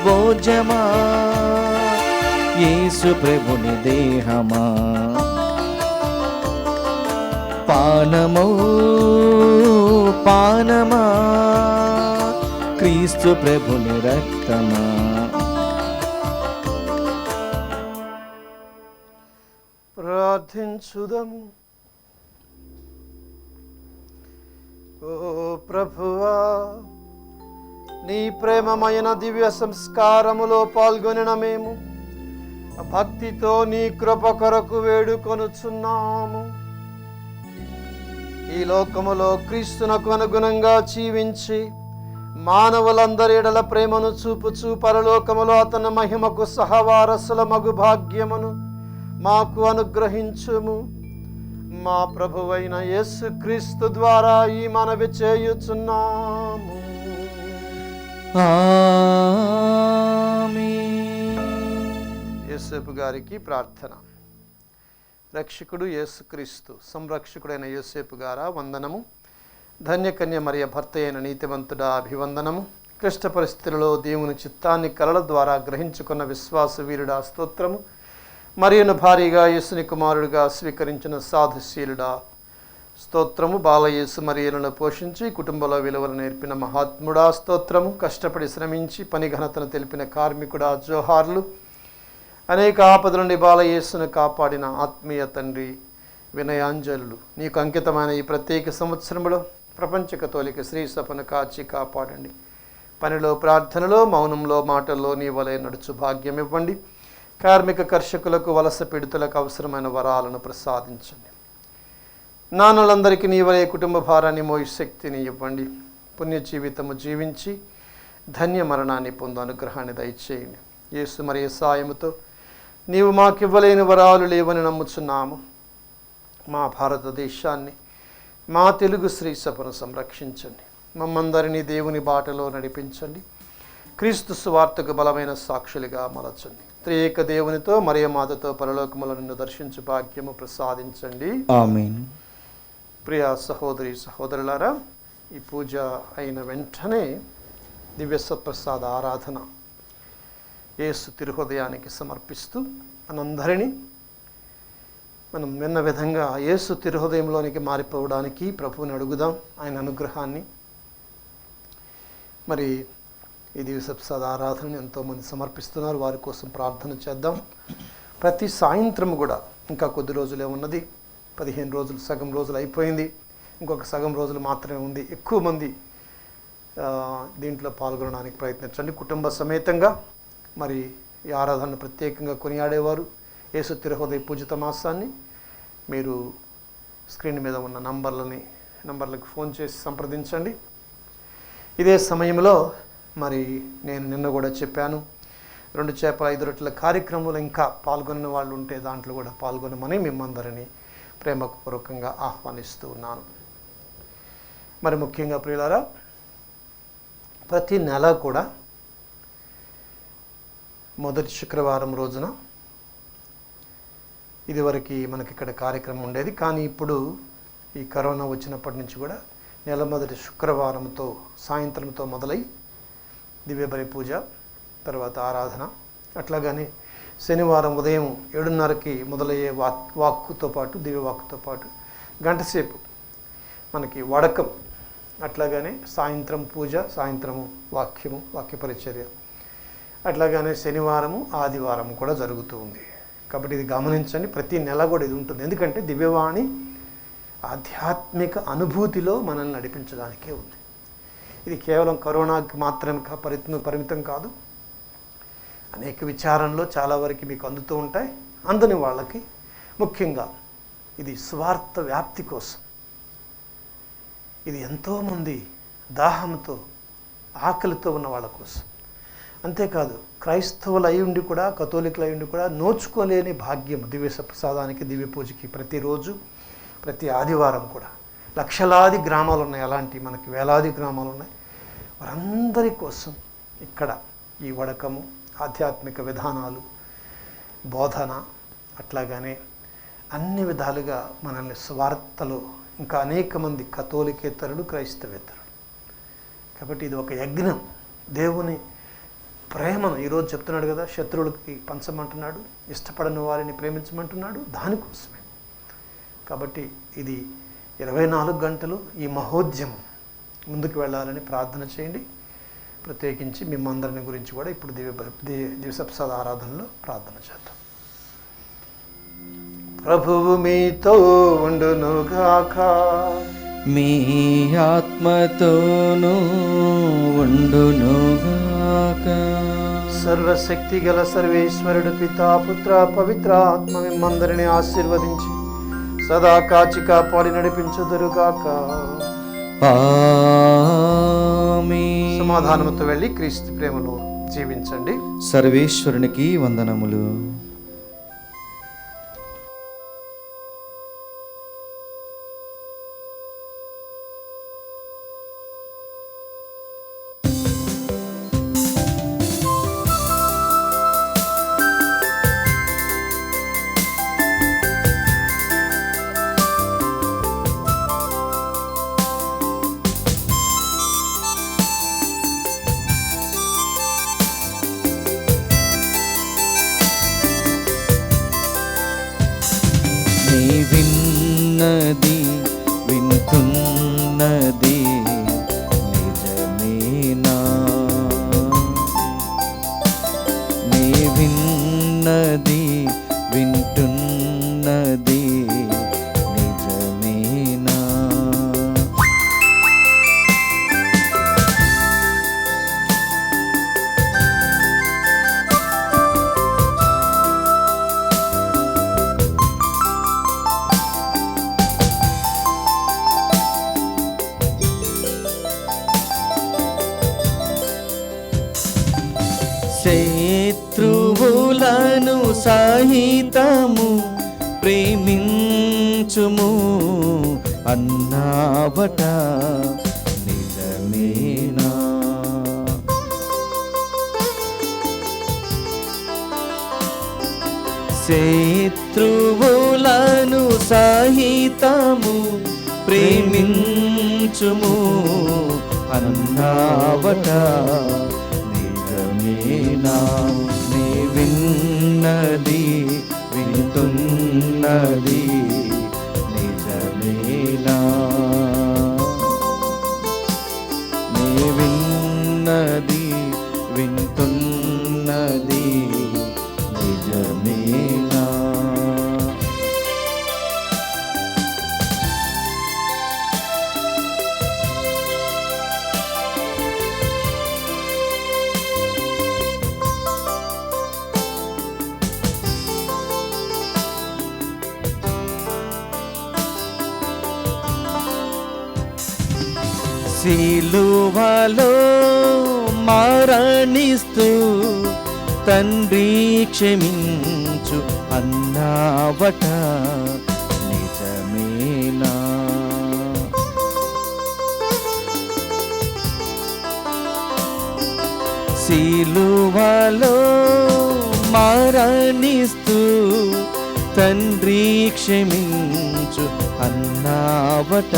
భోజమా యేసు ప్రభుని దేహమా, పానమో పానమా క్రీస్తు ప్రభుని రక్తమా. ప్రార్థించుదము. ఓ ప్రభువా, నీ ప్రేమమైన దివ్య సంస్కారములో పాల్గొనిన మేము భక్తితో నీ కృప కొరకు వేడుకొనుచున్నాము. ఈ లోకములో క్రీస్తునకు అనుగుణంగా జీవించి మానవులందరి ఎడల ప్రేమను చూపుచూ పరలోకములో అతని మహిమకు సహవారసుల మగు భాగ్యమును మాకు అనుగ్రహించుము. మా ప్రభువైన యేసుక్రీస్తు ద్వారా ఈ మనవి చేయుచున్నాము. యేసేపు గారికి ప్రార్థన. రక్షకుడు యేసుక్రీస్తు సంరక్షకుడైన యేసేపు గారా వందనము. ధన్యకన్య మరియ భర్త అయిన నీతివంతుడా అభివందనము. క్లిష్ట పరిస్థితులలో దేవుని చిత్తాన్ని కలల ద్వారా గ్రహించుకున్న విశ్వాస వీరుడా స్తోత్రము. మరియను భారీగా యేసుని కుమారుడిగా స్వీకరించిన సాధుశీలుడా స్తోత్రము. బాలయేసు మరియలను పోషించి కుటుంబంలో విలువలు నేర్పిన మహాత్ముడా స్తోత్రము. కష్టపడి శ్రమించి పని ఘనతను తెలిపిన కార్మికుడా జోహార్లు. అనేక ఆపదల నుండి బాలయేసును కాపాడిన ఆత్మీయ తండ్రి వినయాంజలు. నీకు అంకితమైన ఈ ప్రత్యేక సంవత్సరంలో ప్రపంచ కతోలిక శ్రీ సభను కాచి కాపాడండి. పనిలో, ప్రార్థనలో, మౌనంలో, మాటల్లో నీ వలె నడుచు భాగ్యం ఇవ్వండి. కార్మిక కర్షకులకు, వలస పీడితులకు అవసరమైన వరాలను ప్రసాదించండి. నాన్నలందరికీ నీ వలె కుటుంబ భారాన్ని మోయి శక్తిని ఇవ్వండి. పుణ్య జీవితము జీవించి ధన్య మరణాన్ని పొందు అనుగ్రహాన్ని దయచేయండి. యేసు మరియ సాయముతో నీవు మాకివ్వలేని వరాలు లేవని నమ్ముచున్నాము. మా భారతదేశాన్ని, మా తెలుగు శ్రీ సభను సంరక్షించండి. మమ్మందరినీ దేవుని బాటలో నడిపించండి. క్రీస్తు సువార్తకు బలమైన సాక్షులుగా మలచండి. త్రియేక దేవునితో మరియ మాతతో పరలోకములో నిన్ను దర్శించు భాగ్యము ప్రసాదించండి. ఆమేన్. ప్రియ సహోదరి సహోదరులారా, ఈ పూజ అయిన వెంటనే దివ్య సత్ప్రసాద ఆరాధన యేసు తిరుహృదయానికి సమర్పిస్తూ మనందరినీ మనం విన్న విధంగా యేసు తిరుహృదయంలోనికి మారిపోవడానికి ప్రభువుని అడుగుదాం, ఆయన అనుగ్రహాన్ని. మరి ఈ దివ్య సత్ప్రసాద ఆరాధనని ఎంతోమంది సమర్పిస్తున్నారు, వారి కోసం ప్రార్థన చేద్దాం. ప్రతి సాయంత్రం కూడా ఇంకా కొద్ది రోజులే ఉన్నది, 15 రోజులు, సగం రోజులు అయిపోయింది, ఇంకొక సగం రోజులు మాత్రమే ఉంది. ఎక్కువ మంది దీంట్లో పాల్గొనడానికి ప్రయత్నించండి. కుటుంబ సమేతంగా మరి ఈ ఆరాధనను ప్రత్యేకంగా కొనియాడేవారు యేసు తిరుహృదయ పూజిత మాసాన్ని మీరు స్క్రీన్ మీద ఉన్న నంబర్లకు ఫోన్ చేసి సంప్రదించండి. ఇదే సమయంలో మరి నేను నిన్న కూడా చెప్పాను, 2 చేపల 5 రొట్టెల కార్యక్రమంలో ఇంకా పాల్గొన్న వాళ్ళు ఉంటే దాంట్లో కూడా పాల్గొనమని మిమ్మందరినీ ప్రేమపూర్వకంగా ఆహ్వానిస్తూ ఉన్నాను. మరి ముఖ్యంగా ప్రియులారా, ప్రతి నెల కూడా మొదటి శుక్రవారం రోజున ఇదివరకు మనకి ఇక్కడ కార్యక్రమం ఉండేది, కానీ ఇప్పుడు ఈ కరోనా వచ్చినప్పటి నుంచి కూడా నెల మొదటి శుక్రవారంతో సాయంత్రంతో మొదలై దివ్య బలి పూజ, తర్వాత ఆరాధన, అట్లాగని శనివారం ఉదయం 7:30కి మొదలయ్యే వాక్కుతో పాటు దివ్య వాక్కుతో పాటు గంట సేపు మనకి వడకం అట్లాగనే సాయంత్రం పూజ, సాయంత్రము వాక్యము, వాక్య పరిచర్య, అట్లాగనే శనివారము, ఆదివారము కూడా జరుగుతూ ఉంది. కాబట్టి ఇది గమనించండి, ప్రతి నెల కూడా ఇది ఉంటుంది. ఎందుకంటే దివ్యవాణి ఆధ్యాత్మిక అనుభూతిలో మనల్ని నడిపించడానికే ఉంది. ఇది కేవలం కరోనాకి మాత్రమే పరిమితం కాదు. అనేక విచారణలో చాలా వరకు మీకు అందుతూ ఉంటాయి. అందని వాళ్ళకి ముఖ్యంగా ఇది స్వార్థ వ్యాప్తి కోసం, ఇది ఎంతోమంది దాహంతో, ఆకలితో ఉన్న వాళ్ళ కోసం. అంతేకాదు క్రైస్తవులు అయి ఉండి కూడా, కథోలికులు అయి ఉండి కూడా నోచుకోలేని భాగ్యం దివ్య ప్రసాదానికి, దివ్య పూజకి ప్రతిరోజు, ప్రతి ఆదివారం కూడా లక్షలాది గ్రామాలు ఉన్నాయి. అలాంటి మనకి వేలాది గ్రామాలు ఉన్నాయి. వారందరి కోసం ఇక్కడ ఈ వడకము, ఆధ్యాత్మిక విధానాలు, బోధన, అట్లాగానే అన్ని విధాలుగా మనల్ని స్వార్థలో ఇంకా అనేక మంది కథోలికేతరులు, క్రైస్తవేతరులు. కాబట్టి ఇది ఒక యజ్ఞం. దేవుని ప్రేమను ఈరోజు చెప్తున్నాడు కదా, శత్రువులకి పంచమంటున్నాడు, ఇష్టపడని వారిని ప్రేమించమంటున్నాడు, దానికోసమే. కాబట్టి ఇది 24 గంటలు ఈ మహోద్యమం ముందుకు వెళ్ళాలని ప్రార్థన చేయండి. ప్రత్యేకించి మిమ్మందరిని గురించి కూడా ఇప్పుడు దివ్యప్రసాద ఆరాధనలో ప్రార్థన చేద్దాం. ప్రభువు మీతో ఉండునుగాక, మీ ఆత్మతోనూ ఉండునుగాక. సర్వశక్తి గల సర్వేశ్వరుడు పితా, పుత్ర, పవిత్ర ఆత్మ మిమ్మందరిని ఆశీర్వదించి సదా కాచి కాపాడి నడిపించుదురుగాక. ఆమేన్. సమాధానముతో వెళ్ళి క్రీస్తు ప్రేమలో జీవించండి. సర్వేశ్వరునికి వందనములు. విన్నది వింటున్నది నిజమేనా? నీ విన్నది వింటున్నది నిజమేనా? శత్రువులను సహితము ప్రేమించుము అన్నావట నిజమేనా? శత్రువులను సహితము ప్రేమించుము అన్నావట నిజమేనా? నీ విన్నది వింటున్నది నిజమేనా? నీ విన్నది వింటున్నది నిజమేనా? సిలువలో మరణిస్తూ తండ్రి క్షమించు అన్నావట నిజమేనా? సిలువలో మరణిస్తూ తండ్రి క్షమించు అన్నావట